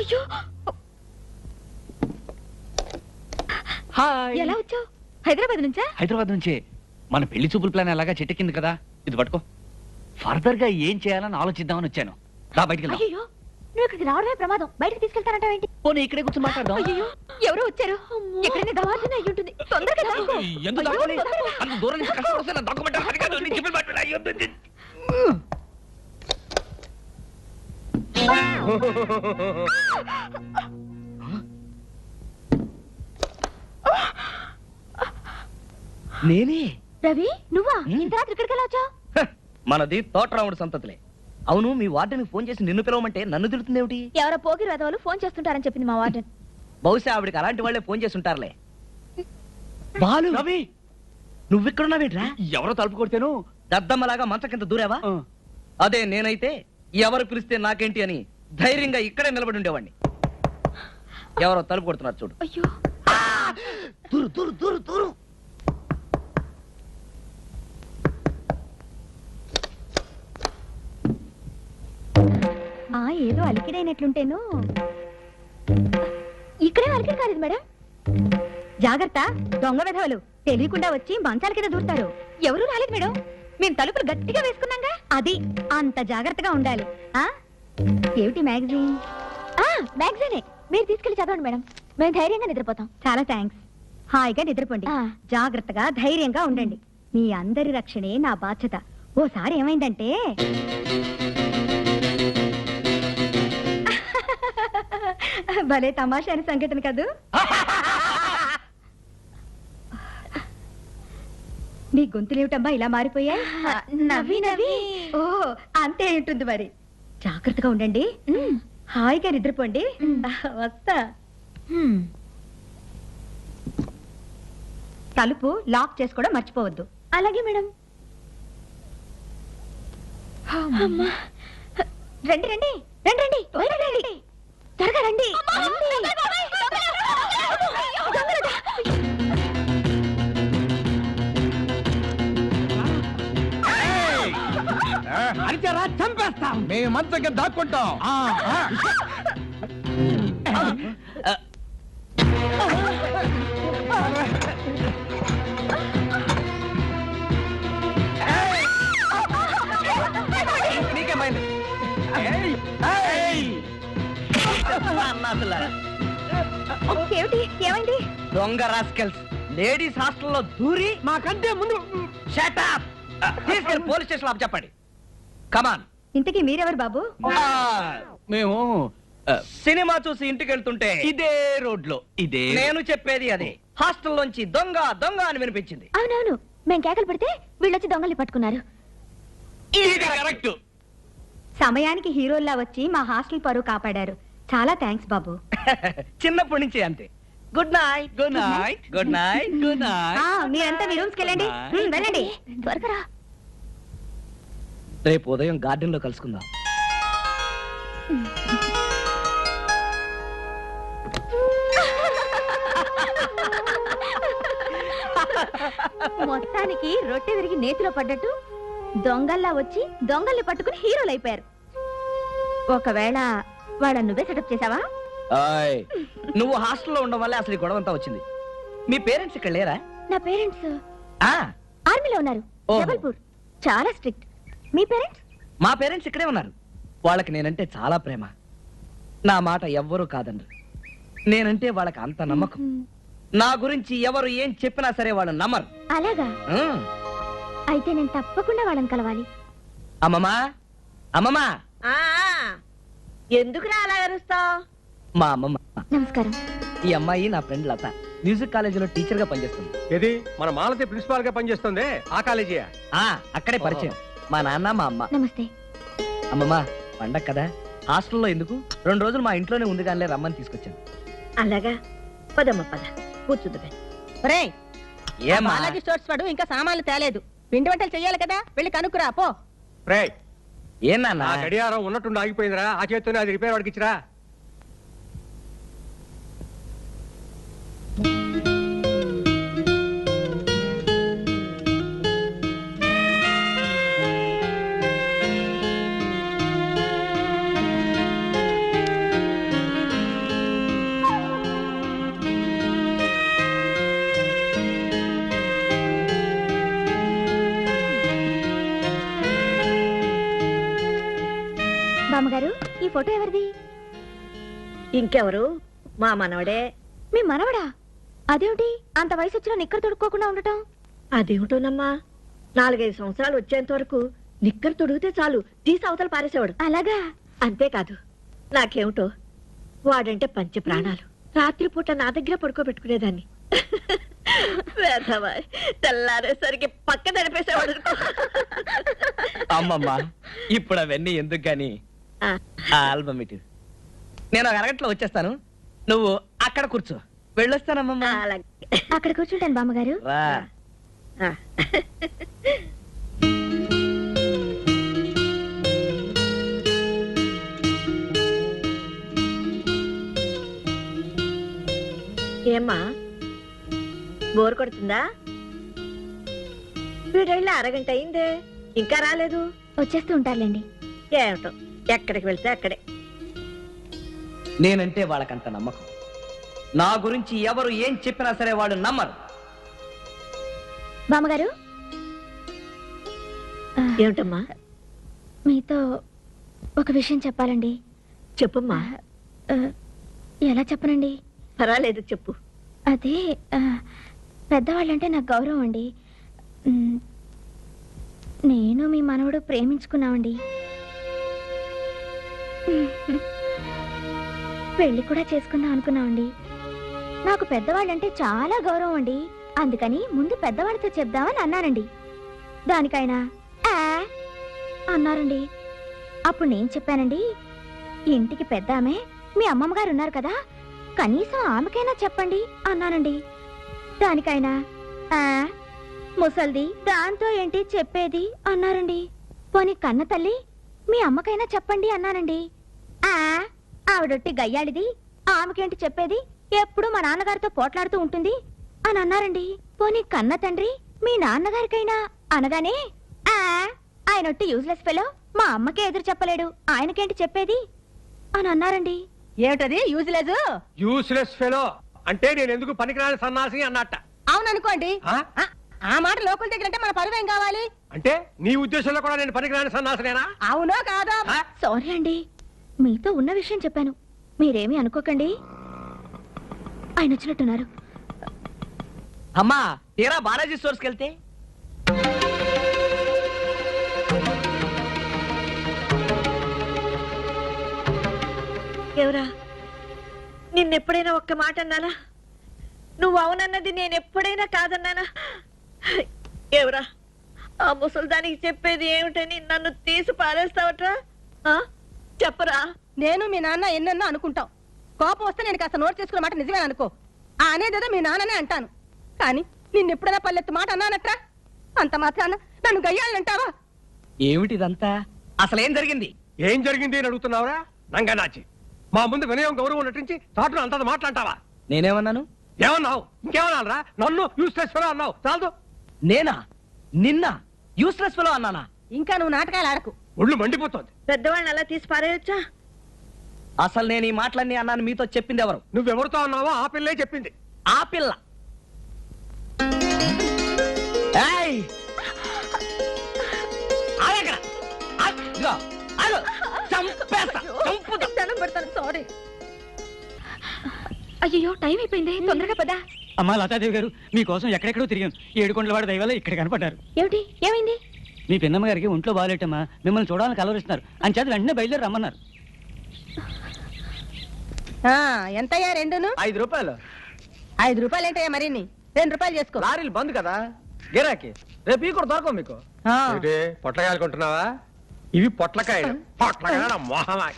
Speaker 9: అయ్యో,
Speaker 5: హాయ్.
Speaker 9: ఎలా వచ్చావు? హైదరాబాద్ నుంచా?
Speaker 5: హైదరాబాద్ నుంచే. మన పెళ్లి చూపుల ప్లాన్ ఎలాగా చెట్టెక్కింది కదా, ఇది పట్టుకో. ఫర్దర్ గా ఏం చేయాలని ఆలోచిద్దామని వచ్చాను. రా బయటికి వెళ్దాం.
Speaker 3: అయ్యో, నువ్వు ఇక్కడికి రావడమే ప్రమాదం. బయటకు తీసుకెళ్తానంటావేంటి?
Speaker 5: పోనీ ఇక్కడే కూర్చొని మాట్లాడదాం.
Speaker 9: అయ్యో, ఎవరో వచ్చారు. ఎక్కడైనా దావాల్సిన అయ్యి ఉంటుంది. తొందరగా దాక్కో.
Speaker 5: ఎందుకు దాక్కోవాలి? అంత దూరం నుంచి కష్టపడితే నా డాక్యుమెంట్ సరిగ్గా నీ చెప్పిన మాట వినాలి.
Speaker 11: నేనే.
Speaker 3: రవి, నువ్వా? ఇంత రాత్రి ఇక్కడికి ఎలా వచ్చావు?
Speaker 11: మనది తోటరాముడు సంతతిలే. అవును, మీ వార్డెన్కి ఫోన్ చేసి నిన్ను పిలవమంటే నన్ను తిడుతుందేమిటి?
Speaker 3: ఎవరో పోకిరి వెధవలు ఫోన్ చేస్తుంటారని చెప్పింది మా వార్డెన్.
Speaker 11: బహుశా ఆవిడకి అలాంటి వాళ్ళే ఫోన్ చేసి ఉంటారులే. బాలు,
Speaker 5: రవి,
Speaker 11: నువ్వెక్కడున్నావేట్రా?
Speaker 5: ఎవరో తలుపు కొడితేను
Speaker 11: దద్దమ్మలాగా మంచ కింద దూరావా? అదే నేనైతే ఎవరు పిలిస్తే నాకేంటి అని ధైర్యంగా ఇక్కడే నిలబడి ఉండేవాడిని. ఎవరో తలుపు కొడుతున్నారు చూడు.
Speaker 3: అయ్యో,
Speaker 11: దూరు దూరు దూరు దూరు.
Speaker 9: ఏదో అలికిడైనట్లుంటేను.
Speaker 3: ఇక్కడే అలికిడి కాలేదు మేడం.
Speaker 14: జాగ్రత్త, దొంగ వెధవలు తెలియకుండా వచ్చి మంచాల కింద దూరుతారు. ఎవరు రాలేదు మేడం, మేము తలుపులు గట్టిగా వేసుకున్నాగా. అది అంత జాగ్రత్తగా ఉండాలి. ఏమిటి మ్యాగజైన్?
Speaker 3: మ్యాగజైనే. మీరు తీసుకెళ్లి చదవండి మేడం, మేము ధైర్యంగా నిద్రపోతాం.
Speaker 14: చాలా థ్యాంక్స్. హాయిగా నిద్రపోండి. జాగ్రత్తగా ధైర్యంగా ఉండండి. మీ అందరి రక్షణే నా బాధ్యత. ఓసారి ఏమైందంటే భలే తమాషా సంఘటన కదూ. నీ గొంతులేమిటమ్మా ఇలా మారిపోయాయి?
Speaker 3: నవ్వి నవ్వి.
Speaker 14: ఓ అంతే ఉంటుంది మరి. జాగ్రత్తగా ఉండండి, హాయిగా నిద్రపోండి. వస్తా. తలుపు లాక్ చేసుకోవడం మర్చిపోవద్దు.
Speaker 3: అలాగే మేడం. రండి రండి రండి రండి రండి, త్వరగా రండి.
Speaker 6: అరిచారా చంపేస్తాం.
Speaker 12: మేము మంచంగా దాక్కుంటాం.
Speaker 14: ఏమిటి ఏమైంది?
Speaker 11: దొంగ రాస్కెల్స్ లేడీస్ హాస్టల్లో దూరి
Speaker 6: మాకంటే ముందు
Speaker 11: షట్ అప్ తీసుకెళ్ళి పోలీస్ స్టేషన్ లో చెప్పండి. కమాన్.
Speaker 14: ఇంతకీ మీరెవరు బాబు?
Speaker 5: మేము
Speaker 11: సినిమా చూసి ఇంటికి వెళ్తుంటే
Speaker 5: ఇదే రోడ్లో ఇదే
Speaker 11: నేను చెప్పేది అదే. హాస్టల్లోంచి దొంగ దొంగ అని వినిపించింది.
Speaker 3: అవునవును, మేము కేకలు పెడితే వీళ్ళొచ్చి దొంగల్ని పట్టుకున్నారు.
Speaker 5: కరెక్ట్.
Speaker 14: సమయానికి హీరోల్లా వచ్చి మా హాస్టల్ పరువు కాపాడారు. చాలా థ్యాంక్స్ బాబు.
Speaker 11: చిన్నప్పటి నుంచి అంతే. Good night.
Speaker 5: Good night.
Speaker 11: Good night.
Speaker 5: Good night.
Speaker 14: మీరంతా మీ రూమ్స్కి వెళ్ళండి. వెళ్ళండి
Speaker 3: త్వరగా.
Speaker 11: రేపు ఉదయం గార్డెన్ లో కలుసుకుందాం.
Speaker 3: మొత్తానికి రొట్టె విరిగి నేతిలో పడ్డట్టు దొంగల్లా వచ్చి దొంగల్ని పట్టుకుని హీరోలు అయిపోయారు. ఒకవేళ వాళ్ళ నువ్వే సెటప్ చేసావా?
Speaker 11: నువ్వు హాస్టల్లో ఉండడం వల్ల అసలు ఈ గొడవ అంతా వచ్చింది. మీ పేరెంట్స్ ఇక్కడ లేరా?
Speaker 3: నా పేరెంట్స్
Speaker 11: ఆ
Speaker 3: ఆర్మీలో ఉన్నారు, జబల్పూర్. చాలా స్ట్రిక్ట్. మీ పేరెంట్స్?
Speaker 11: మా పేరెంట్స్ ఇక్కడే ఉన్నారు. వాళ్ళకి నేనంటే చాలా ప్రేమ. నా మాట ఎవ్వరూ కాదండ్రు. నేనంటే వాళ్ళకి అంత నమ్మకం. నా గురించి ఎవరు ఏం చెప్పినా సరే వాళ్ళు నమ్మరు.
Speaker 3: అలాగా? అయితే నేను తప్పకుండా వాళ్ళని కలవాలి.
Speaker 11: అమ్మమ్మా అమ్మమ్మా.
Speaker 8: ఎందుకు అలా అరుస్తావు?
Speaker 11: మా అమ్మమ్మ.
Speaker 3: నమస్కారం.
Speaker 11: ఈ అమ్మాయి నా ఫ్రెండ్ లత. మ్యూజిక్ కాలేజీలో టీచర్ గా పనిచేస్తుంది.
Speaker 7: ఏది మన మాలతి ప్రిన్సిపాల్ గా పనిచేస్తుంది ఆ కాలేజీ?
Speaker 11: అక్కడే పరిచయం. మా నాన్న మా అమ్మ.
Speaker 3: నమస్తే.
Speaker 11: అమ్మమ్మ పండగ కదా, హాస్టల్లో ఎందుకు 2 రోజులు మా ఇంట్లోనే ఉంది కానీ రమ్మని తీసుకొచ్చాను.
Speaker 8: అలాగా? పదమ్మ పద, కూర్చుంది. బాలాజీ స్టోర్స్ వాడు ఇంకా సామాన్లు తేలేదు. పిండి వంటలు చెయ్యాలి కదా, వెళ్ళి కనుక్కురా పో.
Speaker 11: ఏం నాన్న?
Speaker 7: గడియారం ఉన్నట్టుండి ఆగిపోయిందిరా, ఆ చేత్తోనే అది రిపేర్ వాడికి ఇచ్చిరా.
Speaker 3: బామ్మగారు, ఈ ఫోటో ఎవరిది?
Speaker 8: ఇంకెవరు? మా మనవడే.
Speaker 3: మీ మనవడా? అదేమిటి అంత వయసు వచ్చినా నిక్కరు తొడుక్కోకుండా ఉండటం?
Speaker 8: అదేమిటోనమ్మా, 4-5 సంవత్సరాలు వచ్చేంత వరకు నిక్కరు తొడిగితే చాలు తీసి అవతల పారేసేవాడు.
Speaker 3: అలాగా?
Speaker 8: అంతేకాదు, నాకేమిటో వాడంటే పంచ ప్రాణాలు. రాత్రిపూట నా దగ్గర పడుకోబెట్టుకునేదాన్ని. తెల్లారేసరికి పక్క నడిపేసేవాడు.
Speaker 11: అమ్మమ్మ ఇప్పుడు అవన్నీ ఎందుకు గాని ఆల్బమ్ ఇటు. నేను 1 అరగంటలో వచ్చేస్తాను, నువ్వు అక్కడ కూర్చో. వెళ్ళొస్తానమ్మమ్మ.
Speaker 3: అక్కడ కూర్చుంటాను బామ్మగారు.
Speaker 11: రా.
Speaker 8: ఏమ్మా, బోర్ కొడుతుందా? వీడెళ్ళి 1 అరగంట అయిందే, ఇంకా రాలేదు.
Speaker 3: వచ్చేస్తూ ఉంటారులేండి.
Speaker 8: ఏమిటో, ఎక్కడికి వెళ్తే అక్కడే.
Speaker 11: నేనంటే వాళ్ళకంత నమ్మకం. నా గురించి ఎవరు ఏం చెప్పినా సరే వాళ్ళు నమ్మరు.
Speaker 3: బామ్మగారు,
Speaker 8: ఏమిటమ్మా?
Speaker 3: మీతో ఒక విషయం చెప్పాలండి.
Speaker 8: చెప్పమ్మా.
Speaker 3: ఎలా చెప్పనండి?
Speaker 8: పర్వాలేదు, చెప్పు.
Speaker 3: అదే పెద్దవాళ్ళంటే నాకు గౌరవం అండి. నేను మీ మనవడు ప్రేమించుకున్నామండి. పెళ్లి కూడా చేసుకుందాం అనుకున్నామండి. నాకు పెద్దవాళ్ళంటే చాలా గౌరవం అండి. అందుకని ముందు పెద్దవాళ్ళతో చెప్దామని అన్నానండి. దానికైనా ఆ అన్నారండి. అప్పుడు నేను చెప్పానండి, ఇంటికి పెద్ద ఆమె మీ అమ్మమ్మ గారు ఉన్నారు కదా, కనీసం ఆమెకైనా చెప్పండి అన్నానండి. దానికైనా ఆ ముసల్ది దాంతో ఏంటి చెప్పేది అన్నారండి. పోనీ కన్న తల్లి మీ అమ్మకైనా చెప్పండి అన్నానండి. ఆ ఆవిడొట్టి గయ్యాడిది, ఆమెకేంటి చెప్పేది, ఎప్పుడు మా నాన్నగారితో పోట్లాడుతూ ఉంటుంది అని అన్నారండి. పోనీ కన్న తండ్రి మీ నాన్నగారికైనా అనగానే ఆ ఆయనొట్టి యూజ్లెస్ ఫెలో, మా అమ్మకే ఎదురు చెప్పలేడు, ఆయనకేంటి చెప్పేది అని అన్నారండి.
Speaker 8: ఏమిటది యూజ్లెస్?
Speaker 7: యూస్లెస్ ఫెలో అంటే నేను ఎందుకు పనికిరాని సన్నాసి అన్నట్ట.
Speaker 8: అవుననుకోండి. ఆ మాట లోకల్ దగ్గర అంటే మన పరువేం కావాలి?
Speaker 7: అంటే నీ ఉద్దేశంలో కూడా నేను పనికిరాని సన్నాసినేనా?
Speaker 8: అవునో కాదా?
Speaker 3: సారీ అండి, మీతో ఉన్న విషయం చెప్పాను, మీరేమీ అనుకోకండి. ఆయన వచ్చినట్టున్నారు.
Speaker 11: అమ్మా తీరా బాలాజీ స్టోర్స్కి వెళ్తే
Speaker 15: ఎవరా నిన్నెప్పుడైనా ఒక్క మాట అన్నానా? నువ్వు అవునన్నది నేను ఎప్పుడైనా కాదన్నానా? ఎవరా ఆ ముసల్దానికి చెప్పేది ఏమిటని నన్ను తీసి పారేస్తావట్రా? చెప్పరా.
Speaker 8: నేను మీ నాన్న ఎన్నెన్నో అనుకుంటాం. కోపం వస్తే నేను కాస్త నోట్ చేసుకున్న మాట నిజమే అనుకో. ఆ అనేదేదో మీ నాన్ననే అంటాను. కానీ నిన్నెప్పుడైనా పల్లెత్తు మాట అన్నానట్రా? అంత మాత్రాన నన్ను గయ్యాలంటావా?
Speaker 11: ఏమిటిదంతా? అసలేం జరిగింది?
Speaker 7: ఏం జరిగింది అని అడుగుతున్నావురా నంగనాచి? మా ముందు వినయం గౌరవం నటించి చాటును అంత మాట్లాంటావా?
Speaker 11: నేనేమన్నాను?
Speaker 7: ఏమన్నావు? ఇంకేమన్నా? నన్ను యూస్లెస్ ఫెలో అన్నావు. చాలు.
Speaker 11: నేనా? నిన్న యూస్లెస్ ఫెలో అన్నానా?
Speaker 8: ఇంకా నువ్వు నాటకాలు ఆడకు.
Speaker 7: ఒళ్ళు మండిపోతుంది.
Speaker 15: పెద్దవాళ్ళని అలా తీసి పారేయొచ్చా?
Speaker 11: అసలు నేను ఈ మాటలన్నీ అన్నాను మీతో చెప్పింది ఎవరు?
Speaker 7: నువ్వెవరితో అన్నావో ఆ పిల్లే చెప్పింది.
Speaker 11: ఆ పిల్ల
Speaker 3: అయ్యో టైం అయిపోయింది, తొందరగా పదా.
Speaker 5: అమ్మా లతాదేవి గారు, మీకోసం ఎక్కడెక్కడో తిరిగాం. 7 కొండల వాడి దయవల్ల ఇక్కడ కనపడ్డారు.
Speaker 3: ఏమిటి? ఏమైంది?
Speaker 5: మీ పిన్నమ్మ గారికి ఒంట్లో బాగాలేటమ్మా, మిమ్మల్ని చూడాలని కలవరిస్తున్నారు. అని చేత వెంటనే బయలుదేరి రమ్మన్నారు.
Speaker 8: ఎంతయ్యా రెండును?
Speaker 11: 5 రూపాయలు.
Speaker 8: 5 రూపాయలు ఏంటయ్యా మరిన్ని? 2 రూపాయలు చేసుకో.
Speaker 11: లారీలు బంద్ కదా, గిరాకి రేపు ఈ కూడా దొరకవు మీకు.
Speaker 7: పొట్లకాయలు కొంటున్నావా? ఇవి పొట్లకాయలు. పొట్లకాయల మొహమా.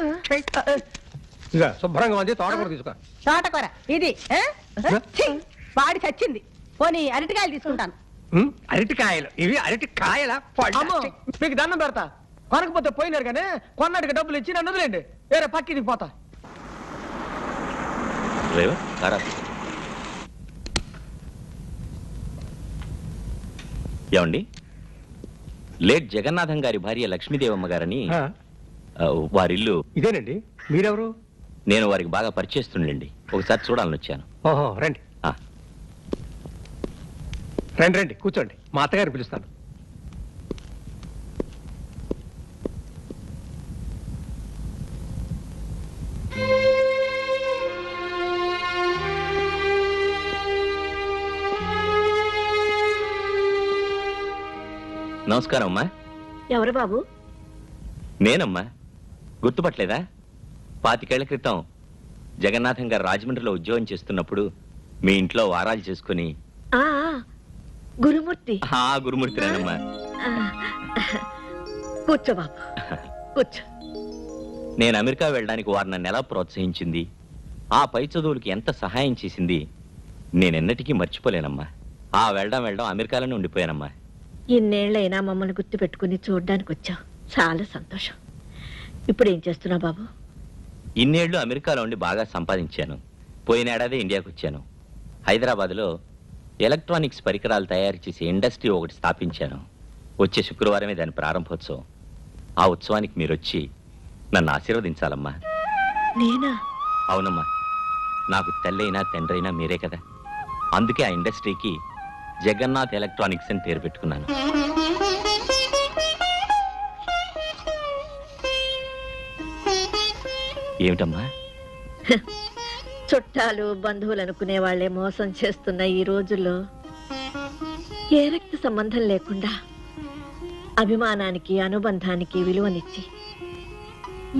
Speaker 7: ఇక శుభ్రంగా ఉంది. తోటకూర తీసుకో.
Speaker 8: తోటకూర ఇది వాడి చచ్చింది. పోనీ అరటికాయలు తీసుకుంటాను.
Speaker 7: అరటికాయలు? ఇవి అరటి కాయల?
Speaker 11: మీకు దండం పెడతా, కొనకపోతే పోయినారు కానీ కొన్నాటికి డబ్బులు ఇచ్చి నన్ను వదిలేండి, వేరే పక్కింటికి పోతా.
Speaker 16: ఏమండి, లేట్ జగన్నాథం గారి భార్య లక్ష్మీదేవమ్మ గారని, వారిల్లు
Speaker 7: ఇదేనండి. మీరెవరు?
Speaker 16: నేను వారికి బాగా పరిచయిస్తుండండి, ఒకసారి చూడాలని వచ్చాను.
Speaker 7: ఓహో రండి. రండి రండి కూర్చోండి, మా అత్తగారు పిలుస్తాను.
Speaker 16: నమస్కారం అమ్మా.
Speaker 15: ఎవరు బాబు?
Speaker 16: నేనమ్మా, గుర్తుపట్టలేదా? 25 ఏళ్ల క్రితం జగన్నాథం గారు రాజమండ్రిలో ఉద్యోగం చేస్తున్నప్పుడు మీ ఇంట్లో వారాలు చేసుకుని.
Speaker 15: గురుమూర్తి.
Speaker 16: గురుమూర్తినేనమ్మా.
Speaker 15: కూర్చో బాబు, కూర్చో.
Speaker 16: నేను అమెరికా వెళ్ళడానికి వారు నన్ను ఎలా ప్రోత్సహించింది, ఆ పై చదువులకి ఎంత సహాయం చేసింది నేనెన్నటికీ మర్చిపోలేనమ్మా. వెళ్ళడం అమెరికాలోనే ఉండిపోయానమ్మా.
Speaker 15: ఇన్నేళ్లైనా మమ్మల్ని గుర్తు పెట్టుకుని చూడడానికి వచ్చావు, చాలా సంతోషం. ఇప్పుడు ఏం చేస్తున్నావు బాబు?
Speaker 16: ఇన్నేళ్లు అమెరికాలో ఉండి బాగా సంపాదించాను. పోయినేడాది ఇండియాకి వచ్చాను. హైదరాబాద్లో ఎలక్ట్రానిక్స్ పరికరాలు తయారు చేసే ఇండస్ట్రీ ఒకటి స్థాపించాను. వచ్చే శుక్రవారమే దాని ప్రారంభోత్సవం. ఆ ఉత్సవానికి మీరు వచ్చి నన్ను ఆశీర్వదించాలమ్మా.
Speaker 15: నేనా?
Speaker 16: అవునమ్మా, నాకు తల్లైనా తండ్రైనా మీరే కదా. అందుకే ఆ ఇండస్ట్రీకి జగన్నాథ్ ఎలక్ట్రానిక్స్ అని పేరు పెట్టుకున్నాను. ఏమిటమ్మా?
Speaker 15: చుట్టాలు బంధువులు అనుకునే వాళ్లే మోసం చేస్తున్న ఈ రోజుల్లో ఏ రక్త సంబంధం లేకుండా అభిమానానికి అనుబంధానికి విలువనిచ్చి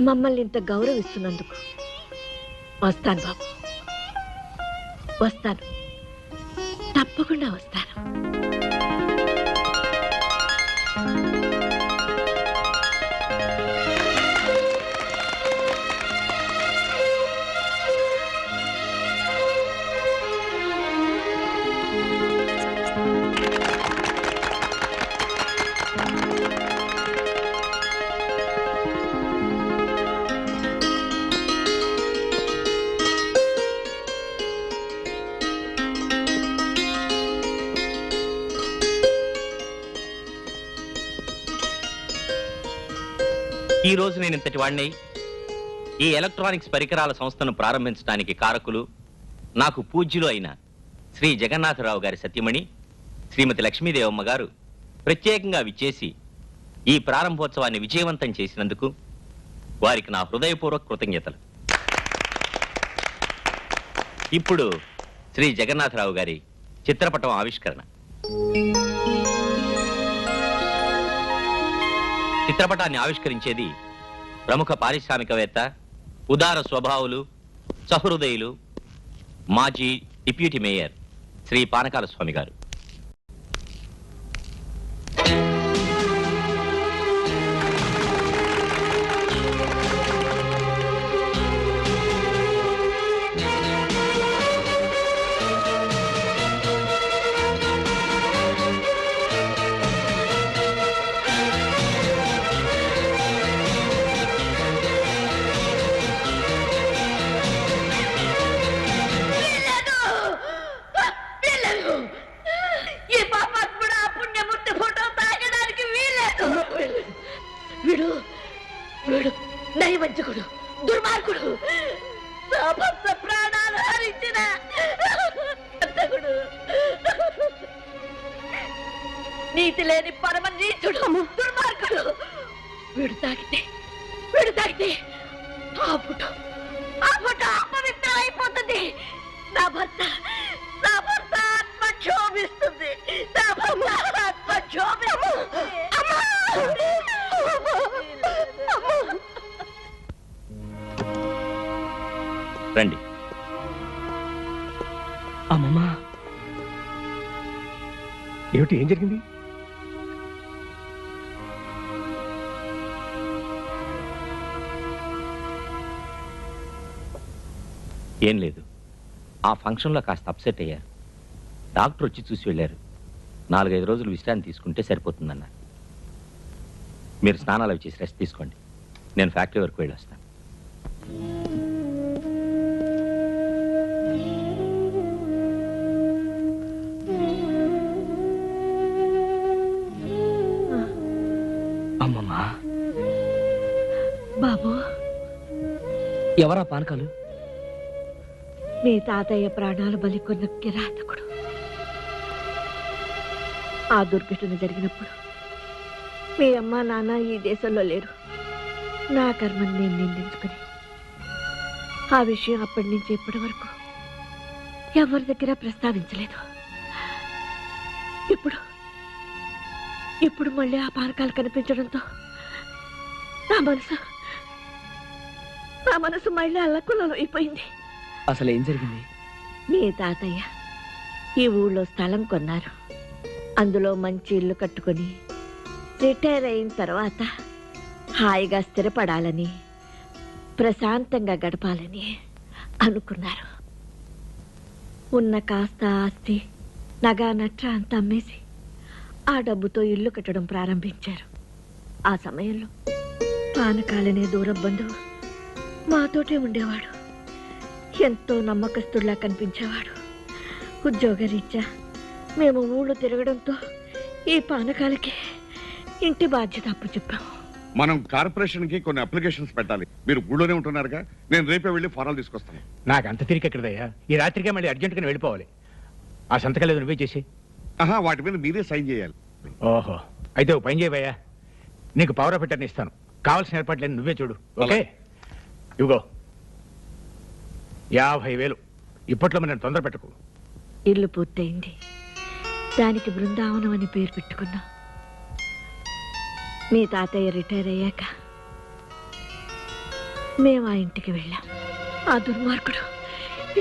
Speaker 15: మమ్మల్ని ఇంత గౌరవిస్తున్నందుకు వస్తాను బాబు, వస్తాను, తప్పకుండా వస్తాను.
Speaker 16: ఈ రోజు నేను ఇంతటి వాడిని ఈ ఎలక్ట్రానిక్స్ పరికరాల సంస్థను ప్రారంభించడానికి కారకులు నాకు పూజ్యులు అయిన శ్రీ జగన్నాథరావు గారి సత్యమణి శ్రీమతి లక్ష్మీదేవమ్మ గారు ప్రత్యేకంగా విచ్చేసి ఈ ప్రారంభోత్సవాన్ని విజయవంతం చేసినందుకు వారికి నా హృదయపూర్వక కృతజ్ఞతలు. ఇప్పుడు శ్రీ జగన్నాథరావు గారి చిత్రపటం ఆవిష్కరణ. చిత్రపటాన్ని ఆవిష్కరించేది ప్రముఖ పారిశ్రామికవేత్త, ఉదార స్వభావులు, సహృదయులు, మాజీ డిప్యూటీ మేయర్ శ్రీ పానకాల స్వామి గారు.
Speaker 15: వీడు వీడు నైవంచకుడు, దుర్మార్గుడు, సమస్త ప్రాణాలు హరించిన హంతకుడు, నీతి లేని పరమ నీచుడు, దుర్మార్గుడు. వీడు తాకితే ఆ ఫోటో అపవిత్రం అయిపోతుంది. నా భర్త ఆత్మ క్షోభిస్తుంది. నా భర్త ఆత్మ క్షోభిస్తుంది.
Speaker 16: రండి.
Speaker 7: అమ్మమ్మా, ఏమిటి, ఏం జరిగింది?
Speaker 16: ఏం లేదు, ఆ ఫంక్షన్లో కాస్త అప్సెట్ అయ్యారు. డాక్టర్ వచ్చి చూసి వెళ్ళారు. 4-5 రోజులు విశ్రాంతి తీసుకుంటే సరిపోతుందన్నారు. మీరు స్నానాలు అవి చేసి రెస్ట్ తీసుకోండి. నేను ఫ్యాక్టరీ వరకు వెళ్ళి వస్తాను.
Speaker 11: అమ్మమ్మా,
Speaker 15: బాబు,
Speaker 11: ఎవరా పానకాలు?
Speaker 15: మీ తాతయ్య ప్రాణాలు బలికొన్న కిరాతకుడు. ఆ దుర్ఘటన జరిగినప్పుడు మీ అమ్మ నాన్న ఈ దేశంలో లేరు. నా కర్మని నేను నిందించుకుని ఆ విషయం అప్పటి నుంచి ఇప్పటి వరకు ఎవరి దగ్గర ప్రస్తావించలేదు. ఇప్పుడు మళ్ళీ ఆ పానకాలు కనిపించడంతో నా మనసు మళ్ళీ అల్లకులలో అయిపోయింది.
Speaker 11: అసలు ఏం జరిగింది?
Speaker 15: మీ తాతయ్య ఈ ఊళ్ళో స్థలం కొన్నారు. అందులో మంచి ఇల్లు కట్టుకొని రిటైర్ అయిన తర్వాత హాయిగా స్థిరపడాలని, ప్రశాంతంగా గడపాలని అనుకున్నారు. ఉన్న కాస్త ఆస్తి, నగా నట్ర అంతా అమ్మేసి ఆ డబ్బుతో ఇల్లు కట్టడం ప్రారంభించారు. ఆ సమయంలో పానకాలనే దూరం బంధువు మాతోటే ఉండేవాడు. ఎంతో నమ్మకస్తుడిలా కనిపించేవాడు. ఉద్యోగరీత్యా మేము ఊళ్ళు తిరగడంతో ఈ పానకాలకి ఇంటి బాధ్యత అప్పు చెప్పాము.
Speaker 4: మనం కార్పొరేషన్ కి కొన్ని అప్లికేషన్స్ పెట్టాలి. మీరు ఊళ్ళోనే ఉంటున్నారుగా, నేను రేపే వెళ్ళి ఫారాలు తీసుకొస్తాను.
Speaker 12: నాకు అంత తిరిగి ఎక్కడదయ్యా, ఈ రాత్రికే మళ్ళీ అర్జెంటుగా వెళ్ళిపోవాలి. ఆ సంతకాలు నువ్వే చేసి.
Speaker 4: వాటి మీద మీరే సైన్ చేయాలి.
Speaker 12: ఓహో, అయితే ఓ పని చేయవయ్యా, నీకు పవర్ ఆఫ్ అటర్నీ ఇస్తాను. కావాల్సిన ఏర్పాట్లేదు నువ్వే చూడు. ఓకే, ఇవిగో 50,000. ఇప్పట్లో మనం తొందర పెట్టకు.
Speaker 15: ఇల్లు పూర్తయింది. దానికి బృందావనం అని పేరు పెట్టుకున్నాం. మీ తాతయ్య రిటైర్ అయ్యాక మేము ఆ ఇంటికి వెళ్ళాం. ఆ దుర్మార్గుడు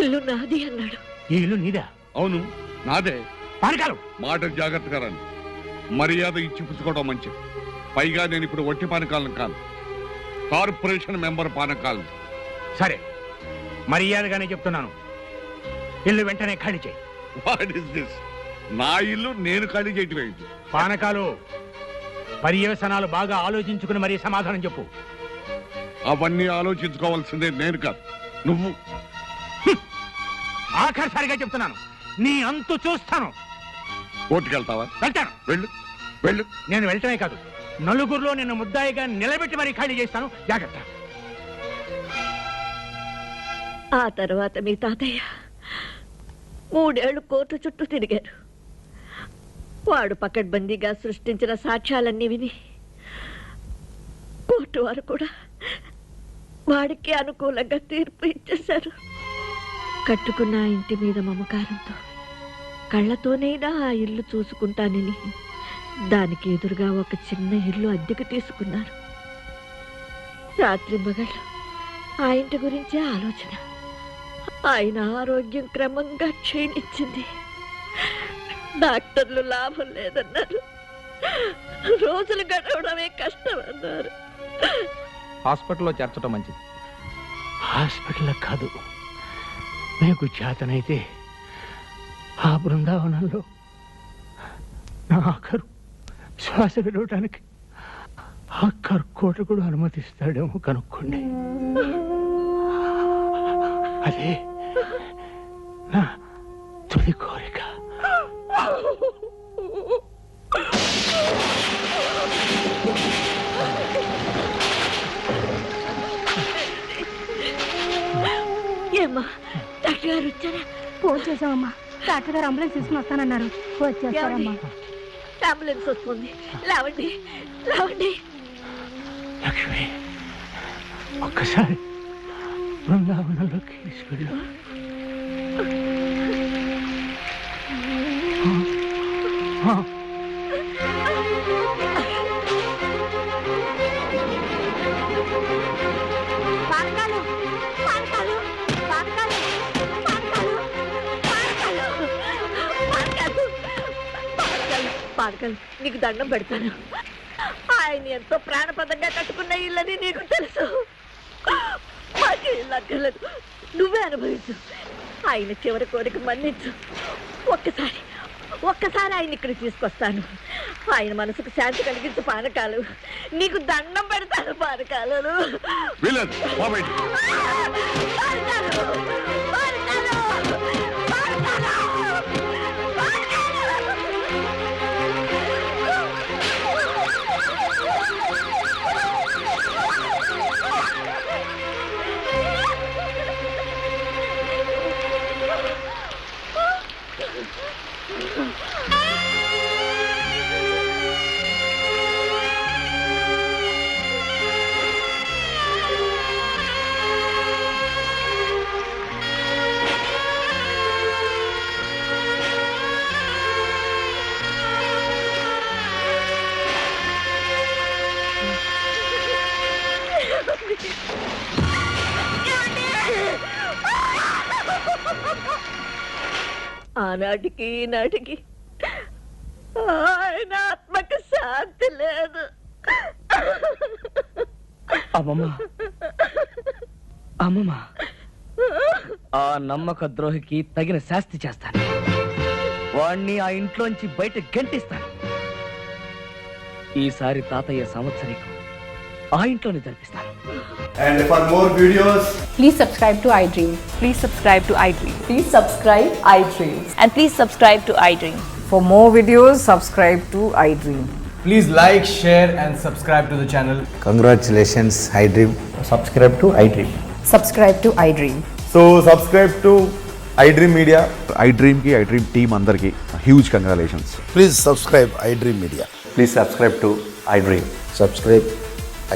Speaker 15: ఇల్లు నాది అన్నాడు.
Speaker 12: ఈ ఇల్లు నీదా?
Speaker 4: అవును, నాదే.
Speaker 12: పానకాలు
Speaker 4: మాట జాగ్రత్తగా రండి. మర్యాద ఇచ్చి పుచ్చుకోవడం మంచిది. పైగా నేను ఇప్పుడు వట్టి పానకాలను కాదు, కార్పొరేషన్ మెంబర్ పానకాలను.
Speaker 12: సరే, మర్యాదగానే చెప్తున్నాను, ఇల్లు వెంటనే ఖాళీ చేయి.
Speaker 4: What is this? నా ఇల్లు నేను ఖాళీ చేయటం ఏంటి?
Speaker 12: పానకాలు, పర్యవసనాలు బాగా ఆలోచించుకుని మరీ సమాధానం చెప్పు.
Speaker 4: అవన్నీ ఆలోచించుకోవాల్సిందే నేను కాదు, నువ్వు.
Speaker 12: ఆఖరిసారిగా చెప్తున్నాను, నీ అంతు చూస్తాను.
Speaker 4: కోర్టుకెళ్తావా?
Speaker 12: వెళ్తాను.
Speaker 4: వెళ్ళు వెళ్ళు.
Speaker 12: నేను వెళ్ళటమే కాదు, నలుగురిలో నిన్ను ముద్దాయిగా నిలబెట్టి మరీ ఖాళీ చేస్తాను. జాగ్రత్త.
Speaker 15: ఆ తర్వాత మీ తాతయ్య 3 ఏళ్లు కోర్టు చుట్టూ తిరిగారు. వాడు పకడ్బందీగా సృష్టించిన సాక్ష్యాలన్నీ విని కోర్టు వారు కూడా వాడికి అనుకూలంగా తీర్పు ఇచ్చేశారు. కట్టుకున్న ఇంటి మీద మమకారంతో కళ్ళతోనైనా ఆ ఇల్లు చూసుకుంటానని దానికి ఎదురుగా ఒక చిన్న ఇల్లు అద్దెకు తీసుకున్నారు. రాత్రి మగళ్ళు ఆ ఇంటి గురించే ఆలోచన. ఆయన ఆరోగ్యం క్రమంగా క్షీణించింది. డాక్టర్లు లాభం లేదన్నారు. రోజులు గడవడమే కష్టం అన్నారు.
Speaker 17: హాస్పిటల్లో చేర్చడం మంచిది.
Speaker 12: హాస్పిటల్ కాదు, మీకు చేతనైతే ఆ బృందావనంలో నా ఆఖరు శ్వాస విడవటానికి ఆ కర్కోటకుడు అనుమతిస్తాడేమో కనుక్కోండి. అదే నా తుది కోరిక.
Speaker 15: ఏమ్మా, డాక్టర్ గారు వచ్చారా?
Speaker 8: ఫోన్ చేసామమ్మా. డాక్టర్ గారు అంబులెన్స్ తీసుకుని వస్తానన్నారు. వచ్చేస్తారమ్మా.
Speaker 15: అంబులెన్స్ వస్తుంది. లేవండి లేవండి.
Speaker 12: లక్ష్మి, ఒక్కసారి బృందావనంలోకి తీసుకెళ్ళు.
Speaker 15: పానకాలు, నీకు దండం పెడతాను. ఆయన ఎంతో ప్రాణప్రదంగా కట్టుకున్న ఇల్లని నీకు తెలుసు. మాకు ఇల్లు అక్కర్లేదు, నువ్వే అనుభవించు. ఆయన చివరి కోరిక మన్నించు. ఒక్కసారి ఆయన ఇక్కడ తీసుకొస్తాను. ఆయన మనసుకు శాంతి కలిగించు పానకాలు. నీకు దండం పెడతాను పానకాలు. ఆనాటికి ఈనాటికి ఆయన ఆత్మకు శాంతి లేదు.
Speaker 11: అమ్మమ్మ, అమ్మమ్మ, ఆ నమ్మక ద్రోహికి తగిన శాస్తి చేస్తాను. వాణ్ణి ఆ ఇంట్లోంచి బయట గెంటిస్తాను. ఈసారి తాతయ్య సంవత్సరీకం ఆ ఇంట్లోనే జరిపిస్తాను.
Speaker 18: And for more videos,
Speaker 19: please subscribe to iDream.
Speaker 20: Please subscribe to iDream.
Speaker 19: Please subscribe iDream.
Speaker 20: And please subscribe to iDream.
Speaker 19: For more videos, subscribe to iDream.
Speaker 18: please like, share and subscribe to the channel.
Speaker 21: Congratulations, iDream.
Speaker 18: Subscribe to iDream.
Speaker 19: Subscribe to iDream.
Speaker 18: So subscribe to iDream Media.
Speaker 22: iDream ki iDream team andarki huge congratulations.
Speaker 21: Please subscribe iDream Media.
Speaker 18: Please subscribe to iDream.
Speaker 21: Subscribe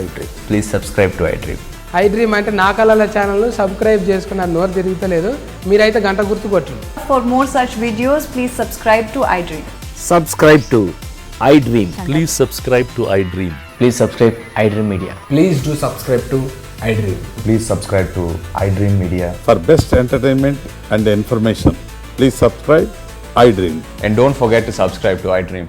Speaker 21: iDream.
Speaker 18: Please subscribe to iDream.
Speaker 23: iDream అంటే నా కళల channel subscribe చేసుకున్న నోరు తిరుగుతలేదు. మీరైతే గంట గుర్తు కొట్టండి.
Speaker 20: For more such videos, please subscribe to iDream.
Speaker 1: Subscribe to iDream.
Speaker 2: Please subscribe to iDream.
Speaker 1: Please subscribe iDream Media.
Speaker 23: Please do subscribe to iDream.
Speaker 18: Please subscribe to iDream Media.
Speaker 2: For best entertainment and information, please subscribe iDream.
Speaker 18: And don't forget to subscribe to iDream.